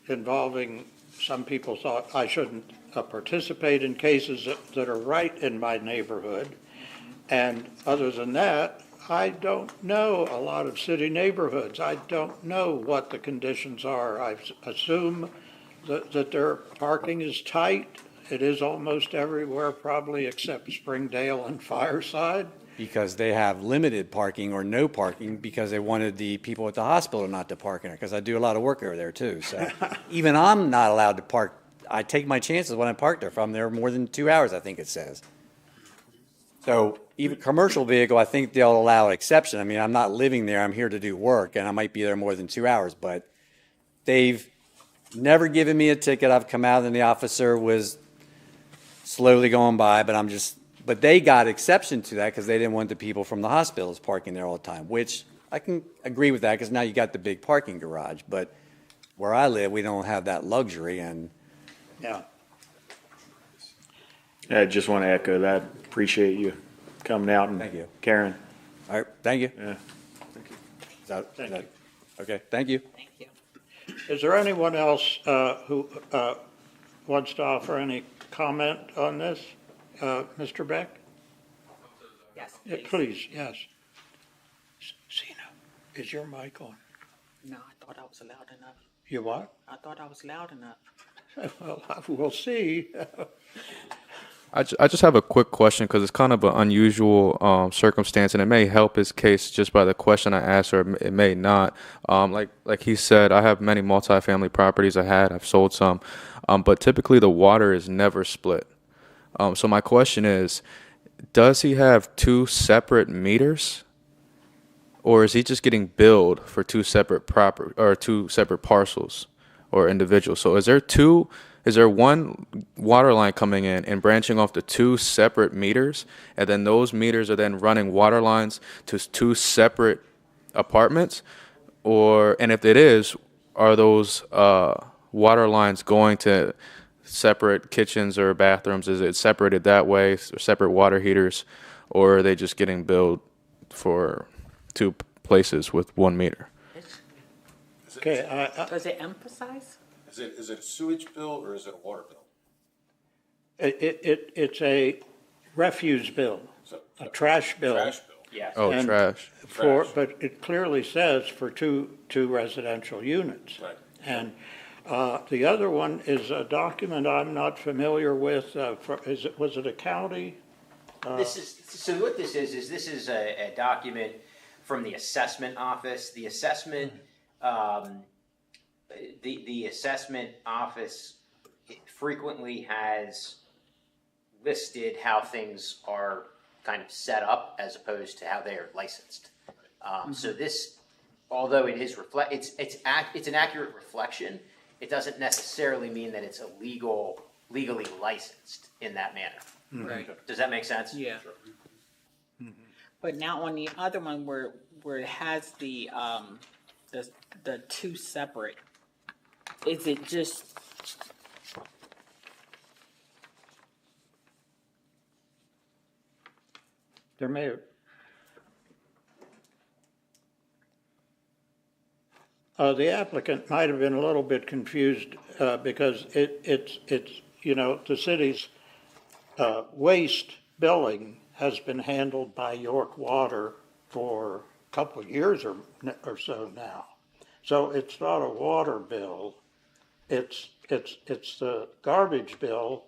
involving, some people thought I shouldn't participate in cases that are right in my neighborhood. And other than that, I don't know a lot of city neighborhoods. I don't know what the conditions are. I assume that their parking is tight. It is almost everywhere, probably except Springdale and Fireside. Because they have limited parking or no parking because they wanted the people at the hospital not to park in there, because I do a lot of work over there too. So even I'm not allowed to park. I take my chances when I park there if I'm there more than 2 hours, I think it says. So even commercial vehicle, I think they'll allow an exception. I mean, I'm not living there. I'm here to do work, and I might be there more than 2 hours, but they've never given me a ticket. I've come out and the officer was slowly going by, but they got exception to that because they didn't want the people from the hospitals parking there all the time, which I can agree with that because now you got the big parking garage. But where I live, we don't have that luxury. And Yeah. I just want to echo that. Appreciate you coming out and Thank you. Karen. all right, thank you. Yeah. Thank you. Okay, thank you. Thank you. Is there anyone else who wants to offer any comment on this? Mr. Beck? Yes, Yeah, please, yes. Zena, is your mic on? No, I thought I was loud enough. You what? I thought I was loud enough. Well, we'll see. I just have a quick question because it's kind of an unusual circumstance, and it may help his case just by the question I asked, or it may not. Like he said, I have many multifamily properties. I've sold some, but typically the water is never split. So my question is, does he have two separate meters, or is he just getting billed for two separate parcels or individuals? So is there one water line coming in and branching off to two separate meters, and then those meters are then running water lines to two separate apartments? And if it is, are those water lines going to separate kitchens or bathrooms? Is it separated that way, or separate water heaters, or are they just getting billed for two places with 1 meter? Okay, Does it emphasize? Is it a sewage bill or is it a water bill? it's a refuse bill, a trash bill. Trash bill. Yes. Oh, And trash. But it clearly says for two residential units. Right. And the other one is a document I'm not familiar with. Was it a county? So what this is this is a document from the assessment office. The assessment, the assessment office frequently has listed how things are kind of set up as opposed to how they are licensed. So this, although it is it's an accurate reflection, it doesn't necessarily mean that it's legally licensed in that manner. Right. Does that make sense? Yeah. But now on the other one where it has the two separate, is it just, There may have. The applicant might have been a little bit confused because it's the city's waste billing has been handled by York Water for a couple of years or so now. So it's not a water bill. It's the garbage bill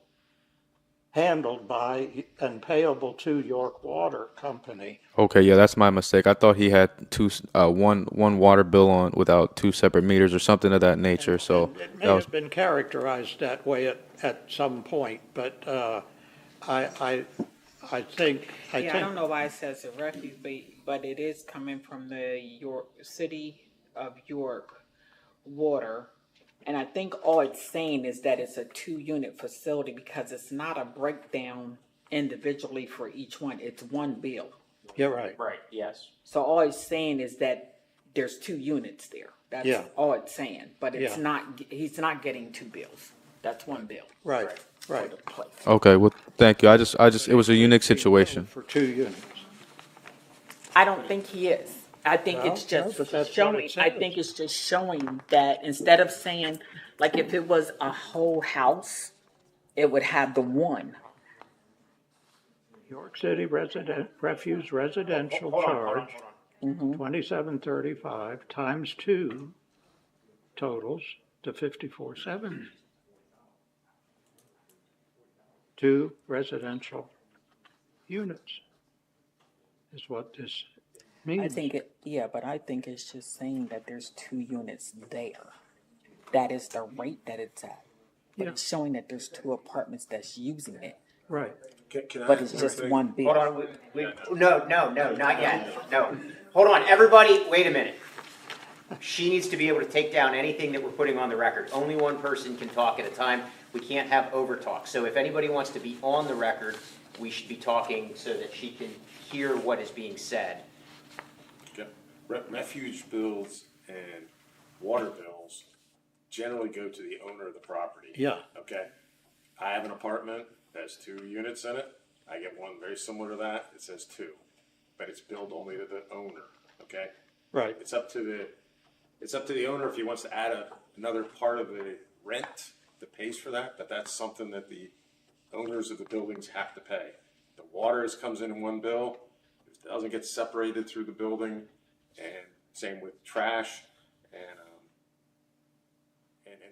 handled by and payable to York Water Company. Okay, yeah, that's my mistake. I thought he had one water bill on without two separate meters or something of that nature. So It may have been characterized that way at some point, but I think. I don't know why it says a refuse, but it is coming from the City of York Water. And I think all it's saying is that it's a 2-unit facility because it's not a breakdown individually for each one. It's one bill. You're right. Right, yes. So all it's saying is that there's 2 units there. That's Yeah. all it's saying. But it's Yeah. not, he's not getting 2 bills. That's one bill. Right. For the place. okay, well, thank you. It was a unique situation. For 2 units. I don't think he is. I think it's Well, no, just but that's what showing, it I says. think it's just showing that instead of saying, like if it was a whole house, it would have the one. York City refuse residential charge, 2735 times 2 totals to 5470. 2 residential units is what this means. I think it, yeah, but I think it's just saying that there's 2 units there. That is the rate that it's at. But Yeah. it's showing that there's 2 apartments that's using it, Right. but it's just one big. Hold on, no, not yet, no. Hold on, everybody, wait a minute. She needs to be able to take down anything that we're putting on the record. Only one person can talk at a time. We can't have overtalk. So if anybody wants to be on the record, we should be talking so that she can hear what is being said. Okay. Refuge bills and water bills generally go to the owner of the property. Yeah. Okay. I have an apartment that has 2 units in it. I get one very similar to that. It says 2, but it's billed only to the owner. Okay. Right. It's up to the owner if he wants to add another part of the rent that pays for that. But that's something that the owners of the buildings have to pay. The water comes in one bill. It doesn't get separated through the building, and same with trash and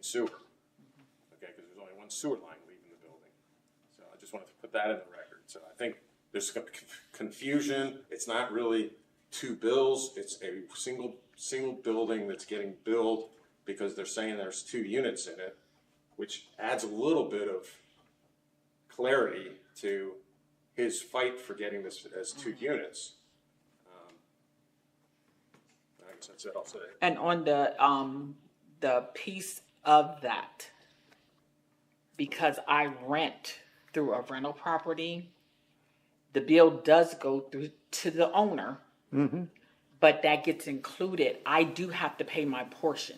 sewer. Okay, because there's only one sewer line leaving the building. So I just wanted to put that in the record. So I think there's some confusion. It's not really 2 bills. It's a single building that's getting billed because they're saying there's 2 units in it, which adds a little bit of clarity to his fight for getting this as 2 units. I guess that's it. I'll say. And on the piece of that, because I rent through a rental property, the bill does go through to the owner, but that gets included. I do have to pay my portion.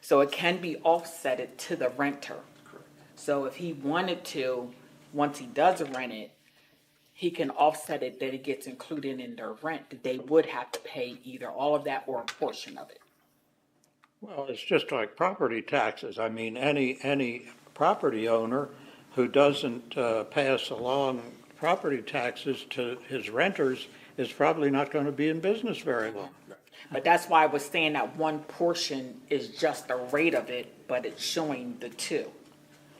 So it can be offsetted to the renter. So if he wanted to, once he does rent it, he can offset it that it gets included in their rent. They would have to pay either all of that or a portion of it. Well, it's just like property taxes. I mean, any property owner who doesn't pass along property taxes to his renters is probably not going to be in business very long. But that's why I was saying that one portion is just the rate of it, but it's showing the 2.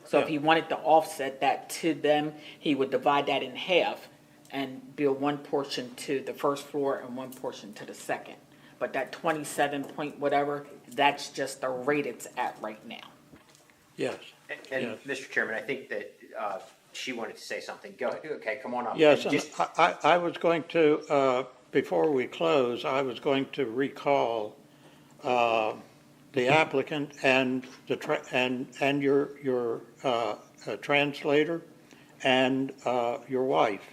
So if he wanted to offset that to them, he would divide that in half and bill one portion to the first floor and one portion to the second. But that 27 point whatever, that's just the rate it's at right now. Yes. And Mr. Chairman, I think that she wanted to say something. Go ahead. Okay, come on up. Yes, and Just- I was going to, before we close, I was going to recall the applicant and and your translator and your wife,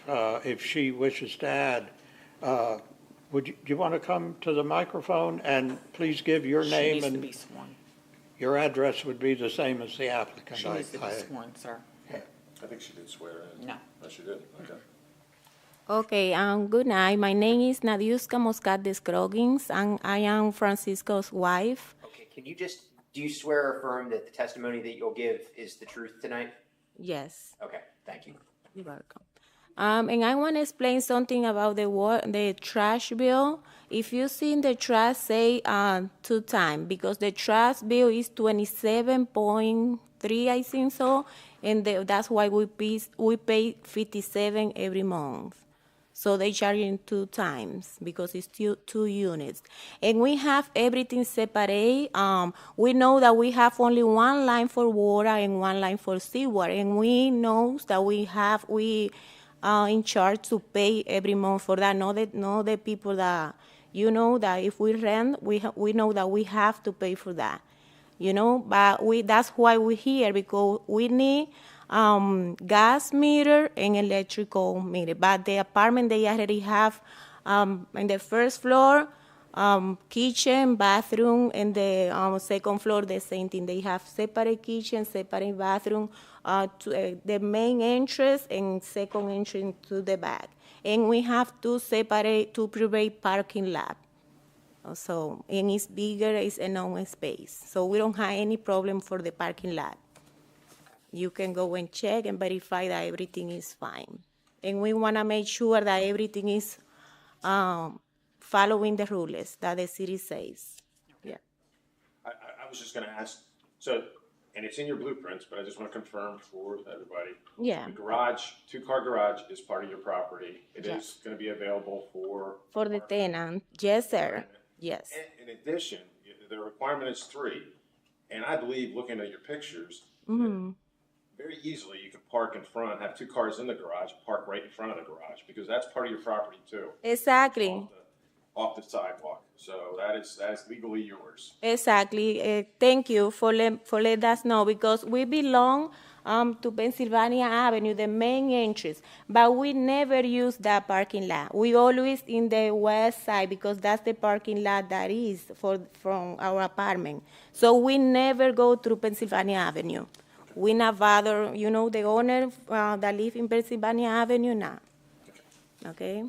if she wishes to add. Do you want to come to the microphone and please give your She name needs to and be sworn. your address would be the same as the applicant. She needs to be sworn, sir. I think she did swear in. No. Oh, she did. Okay. Okay, good night. My name is Nadiuska Moscade Scroggins, and I am Francisco's wife. Okay, do you swear or affirm that the testimony that you'll give is the truth tonight? Yes, Okay, thank you. you're welcome. And I want to explain something about the trash bill. If you see in the trash, say 2 times, because the trash bill is 27.3, I think so, and that's why we pay 57 every month. So they charging 2 times because it's 2 units. And we have everything separate. We know that we have only 1 line for water and 1 line for sewer. And we know that we in charge to pay every month for that. Not the people that, that if we rent, we know that we have to pay for that. But that's why we're here, because we need gas meter and electrical meter. But the apartment, they already have in the first floor kitchen, bathroom, and the second floor the same thing. They have separate kitchen, separate bathroom, the main entrance and second entrance to the back. And we have 2 private parking lot So, and it's bigger, it's a known space. So we don't have any problem for the parking lot. You can go and check and verify that everything is fine. And we want to make sure that everything is following the rules that the city says. Yeah. I was just gonna ask, so, and it's in your blueprints, but I just want to confirm for everybody. Yeah. The garage, two-car garage is part of your property. It Yeah. is gonna be available for. For the tenant, yes, sir. Yes. In addition, the requirement is 3, and I believe, looking at your pictures, Mm-hmm. very easily you can park in front, have 2 cars in the garage, park right in front of the garage, because that's part of your property too, Exactly. off the sidewalk. So that is legally yours. Exactly. Thank you for let us know, because we belong to Pennsylvania Avenue, the main entrance, but we never use that parking lot. We always in the west side, because that's the parking lot that is from our apartment. So we never go through Pennsylvania Avenue. We not bother, the owner that live in Pennsylvania Avenue now. Okay?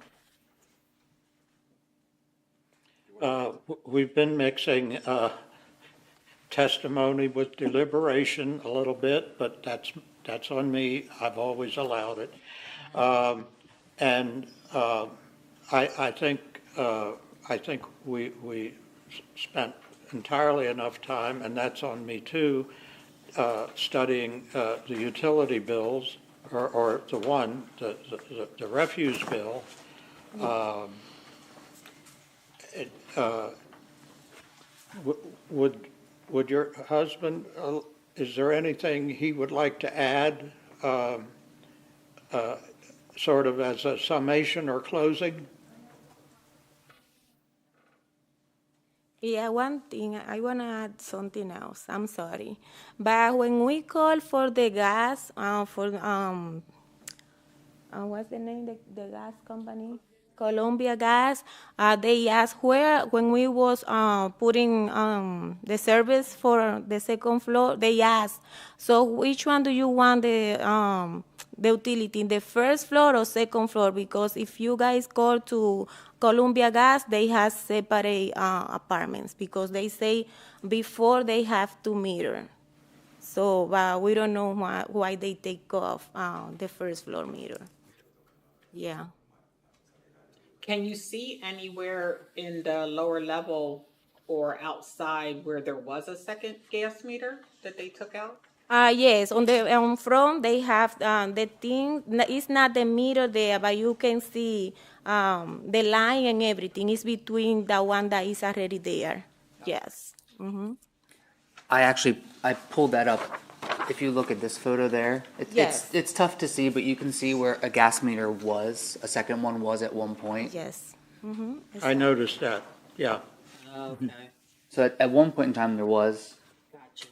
We've been mixing testimony with deliberation a little bit, but that's on me. I've always allowed it. I think we spent entirely enough time, and that's on me too, studying the utility bills, or the refuse bill. Would your husband, is there anything he would like to add, sort of as a summation or closing? Yeah, one thing, I want to add something else. I'm sorry. But when we call for the gas, what's the name, the gas company? Columbia Gas, they asked when we was putting the service for the second floor, they asked, so which one do you want the utility, in the first floor or second floor? Because if you guys call to Columbia Gas, they have separate apartments, because they say before they have 2 meters. So we don't know why they take off the first floor meter. Yeah. Can you see anywhere in the lower level or outside where there was a second gas meter that they took out? Yes, on front they have the thing. It's not the meter there, but you can see the line and everything is between the one that is already there. Yes. Mm-hmm. I pulled that up. If you look at this photo there, Yes. it's tough to see, but you can see where a gas meter was, a second one was at one point. Yes. Mm-hmm. I noticed that, yeah. Okay. So at one point in time there was. Gotcha.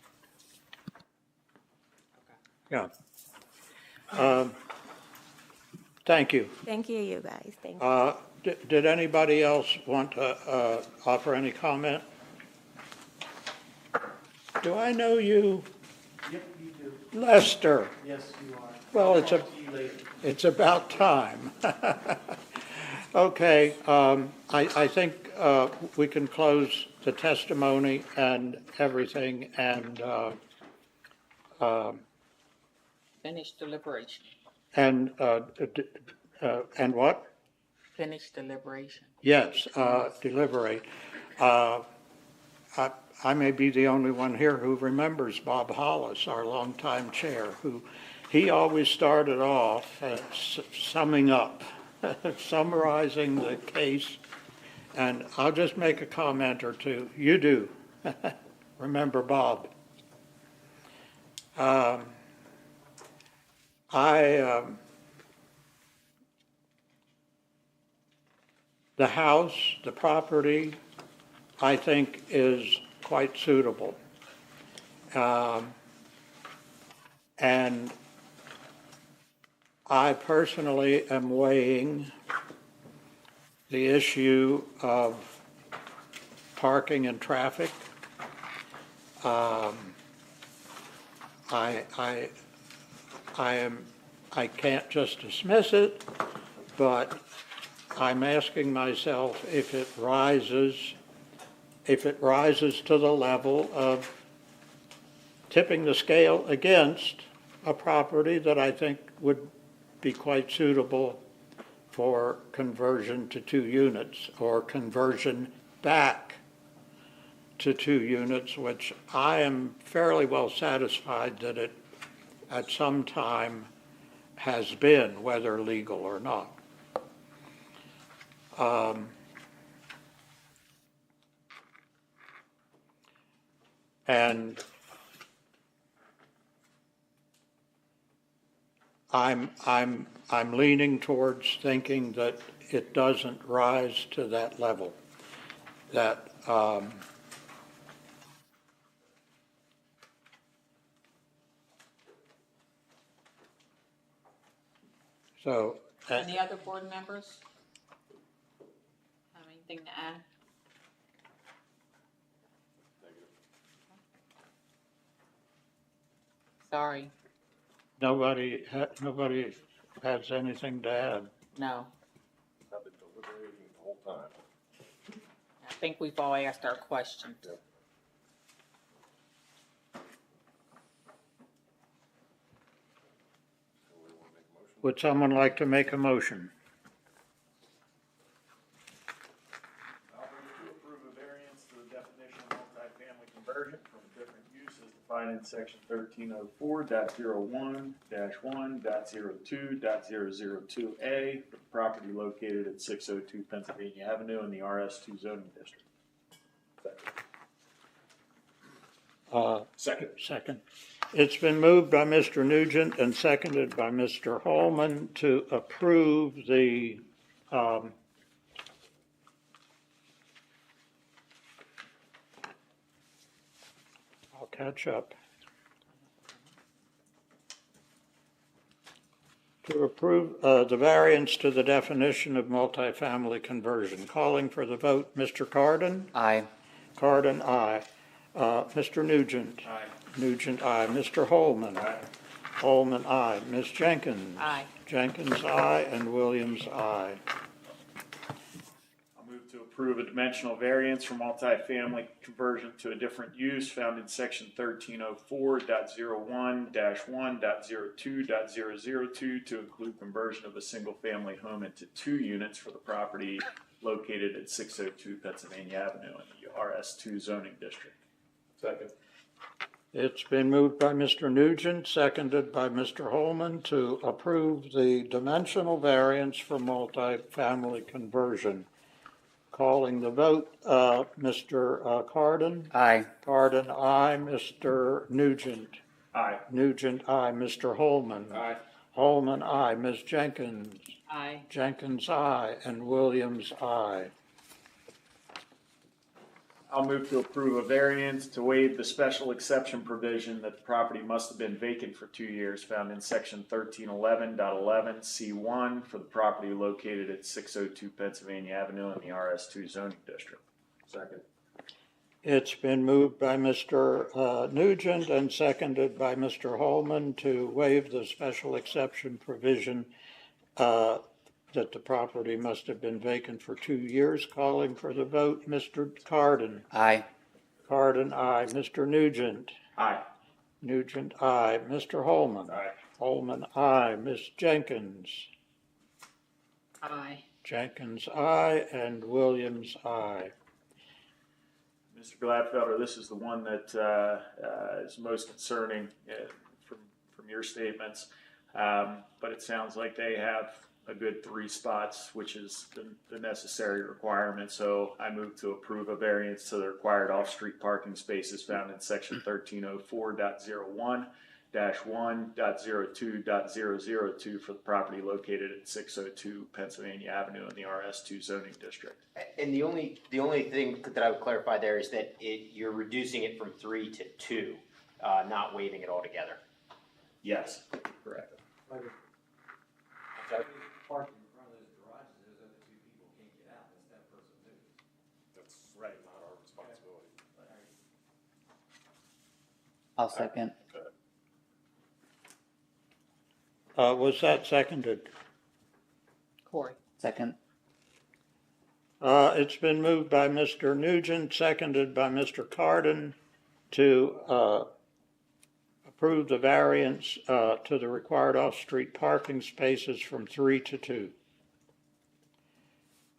Yeah. Thank you. Thank you, you guys. Thank you. Did anybody else want to offer any comment? Do I know you? Yep, you do. Lester. Yes, you are. Well, I'll talk to you later. it's about time. Okay, I think we can close the testimony and everything, and Finish deliberation. and what? Finish deliberation. Yes, deliberate. I may be the only one here who remembers Bob Hollis, our longtime chair, he always started off summing up, summarizing the case, and I'll just make a comment or two. You do. Remember Bob. The house, the property, I think is quite suitable. And I personally am weighing the issue of parking and traffic. I can't just dismiss it, but I'm asking myself if it rises if it rises to the level of tipping the scale against a property that I think would be quite suitable for conversion to 2 units or conversion back to 2 units, which I am fairly well satisfied that it at some time has been, whether legal or not. And I'm leaning towards thinking that it doesn't rise to that level. That so. Any other board members have anything to add? Sorry, Nobody has anything to add. no. I've been deliberating the whole time. I think we've all asked our questions. Would someone like to make a motion? I'll move to approve a variance to the definition of multifamily conversion from a different use as defined in section 1304.01-1.02.002A for the property located at 602 Pennsylvania Avenue in the RS2 zoning district. Second. It's been moved by Mr. Nugent and seconded by Mr. Holman to approve the I'll catch up. To approve the variance to the definition of multifamily conversion. Calling for the vote, Mr. Carden? Aye. Carden, aye. Mr. Nugent? Aye. Nugent, aye. Mr. Holman? Aye. Holman, aye. Ms. Jenkins? Aye. Jenkins, aye. And Williams, aye. I'll move to approve a dimensional variance for multifamily conversion to a different use found in section 1304.01-1.02.002 to include conversion of a single-family home into 2 units for the property located at 602 Pennsylvania Avenue in the RS2 zoning district. Second. It's been moved by Mr. Nugent, seconded by Mr. Holman to approve the dimensional variance for multifamily conversion. Calling the vote, Mr. Carden? Aye. Carden, aye. Mr. Nugent? Aye. Nugent, aye. Mr. Holman? Aye. Holman, aye. Ms. Jenkins? Aye. Jenkins, aye. And Williams, aye. I'll move to approve a variance to waive the special exception provision that the property must have been vacant for 2 years found in section 1311.11C1 for the property located at 602 Pennsylvania Avenue in the RS2 zoning district. Second. It's been moved by Mr. Nugent and seconded by Mr. Holman to waive the special exception provision that the property must have been vacant for 2 years. Calling for the vote, Mr. Carden? Aye. Carden, aye. Mr. Nugent? Aye. Nugent, aye. Mr. Holman? Aye. Holman, aye. Ms. Jenkins? Aye. Jenkins, aye. And Williams, aye. Mr. Gladfelder, this is the one that is most concerning from your statements. But it sounds like they have a good 3 spots, which is the necessary requirement. So I move to approve a variance to the required off-street parking spaces found in section 1304.01-1.02.002 for the property located at 602 Pennsylvania Avenue in the RS2 zoning district. And the only thing that I would clarify there is that you're reducing it from 3 to 2, not waiving it altogether. Yes, correct. Parking in front of those garages, those other 2 people can't get out, that's that person too. That's right, not our responsibility. I'll second. Was that seconded? Corey. Second. It's been moved by Mr. Nugent, seconded by Mr. Carden to approve the variance to the required off-street parking spaces from 3 to 2.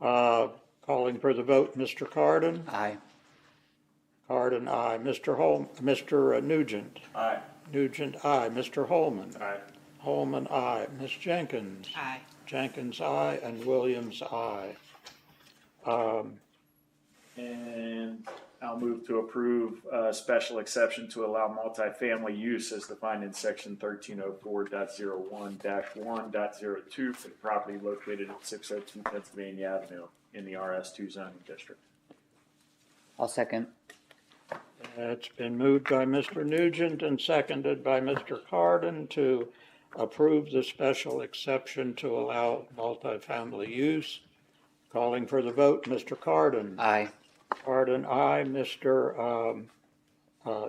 Calling for the vote, Mr. Carden. Aye. Carden, aye. Mr. Nugent. Aye. Nugent, aye. Mr. Holman. Aye. Holman, aye. Ms. Jenkins. Aye. Jenkins, aye. And Williams, aye. And I'll move to approve a special exception to allow multifamily use as defined in section 1304.01-1.02 for the property located at 602 Pennsylvania Avenue in the RS2 zoning district. I'll second. It's been moved by Mr. Nugent and seconded by Mr. Carden to approve the special exception to allow multifamily use. Calling for the vote, Mr. Carden. Aye. Carden, aye. Mr.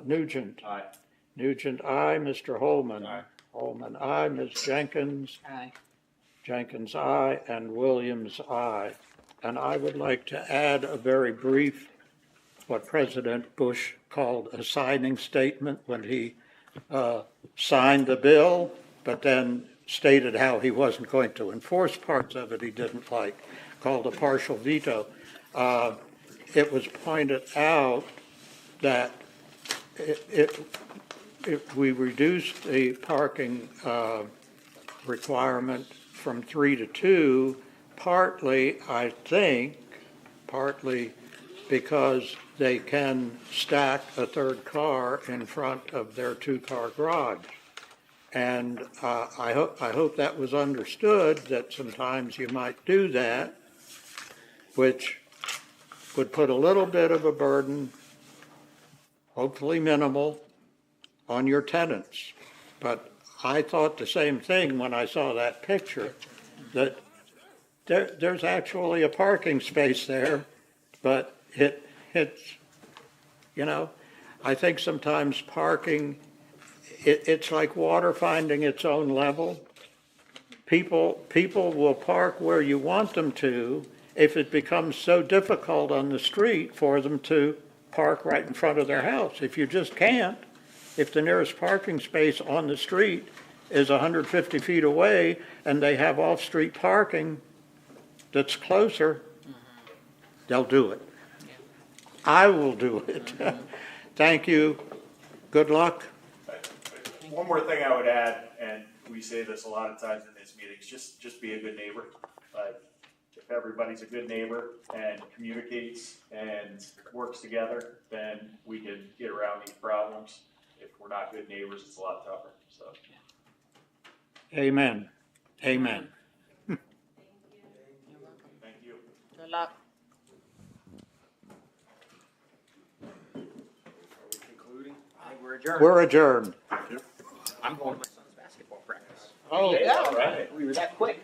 Nugent. Aye. Nugent, aye. Mr. Holman. Aye. Holman, aye. Ms. Jenkins. Aye. Jenkins, aye. And Williams, aye. And I would like to add a very brief, what President Bush called a signing statement when he signed the bill, but then stated how he wasn't going to enforce parts of it he didn't like, called a partial veto. It was pointed out that if we reduced the parking requirement from 3 to 2, partly because they can stack a third car in front of their 2-car garage. And I hope that was understood, that sometimes you might do that, which would put a little bit of a burden, hopefully minimal, on your tenants. But I thought the same thing when I saw that picture, that there's actually a parking space there, but it's, you know, I think sometimes parking, it's like water finding its own level. People will park where you want them to if it becomes so difficult on the street for them to park right in front of their house. If you just can't, if the nearest parking space on the street is 150 feet away and they have off-street parking that's closer, they'll do it. I will do it. Thank you. Good luck. One more thing I would add, and we say this a lot of times in these meetings, just be a good neighbor. If everybody's a good neighbor and communicates and works together, then we can get around these problems. If we're not good neighbors, it's a lot tougher, so. Amen. Amen. Thank you. Good luck. Concluding, I think we're adjourned. We're adjourned. I'm going to my son's basketball practice. Oh, Yeah, all right. We were that quick.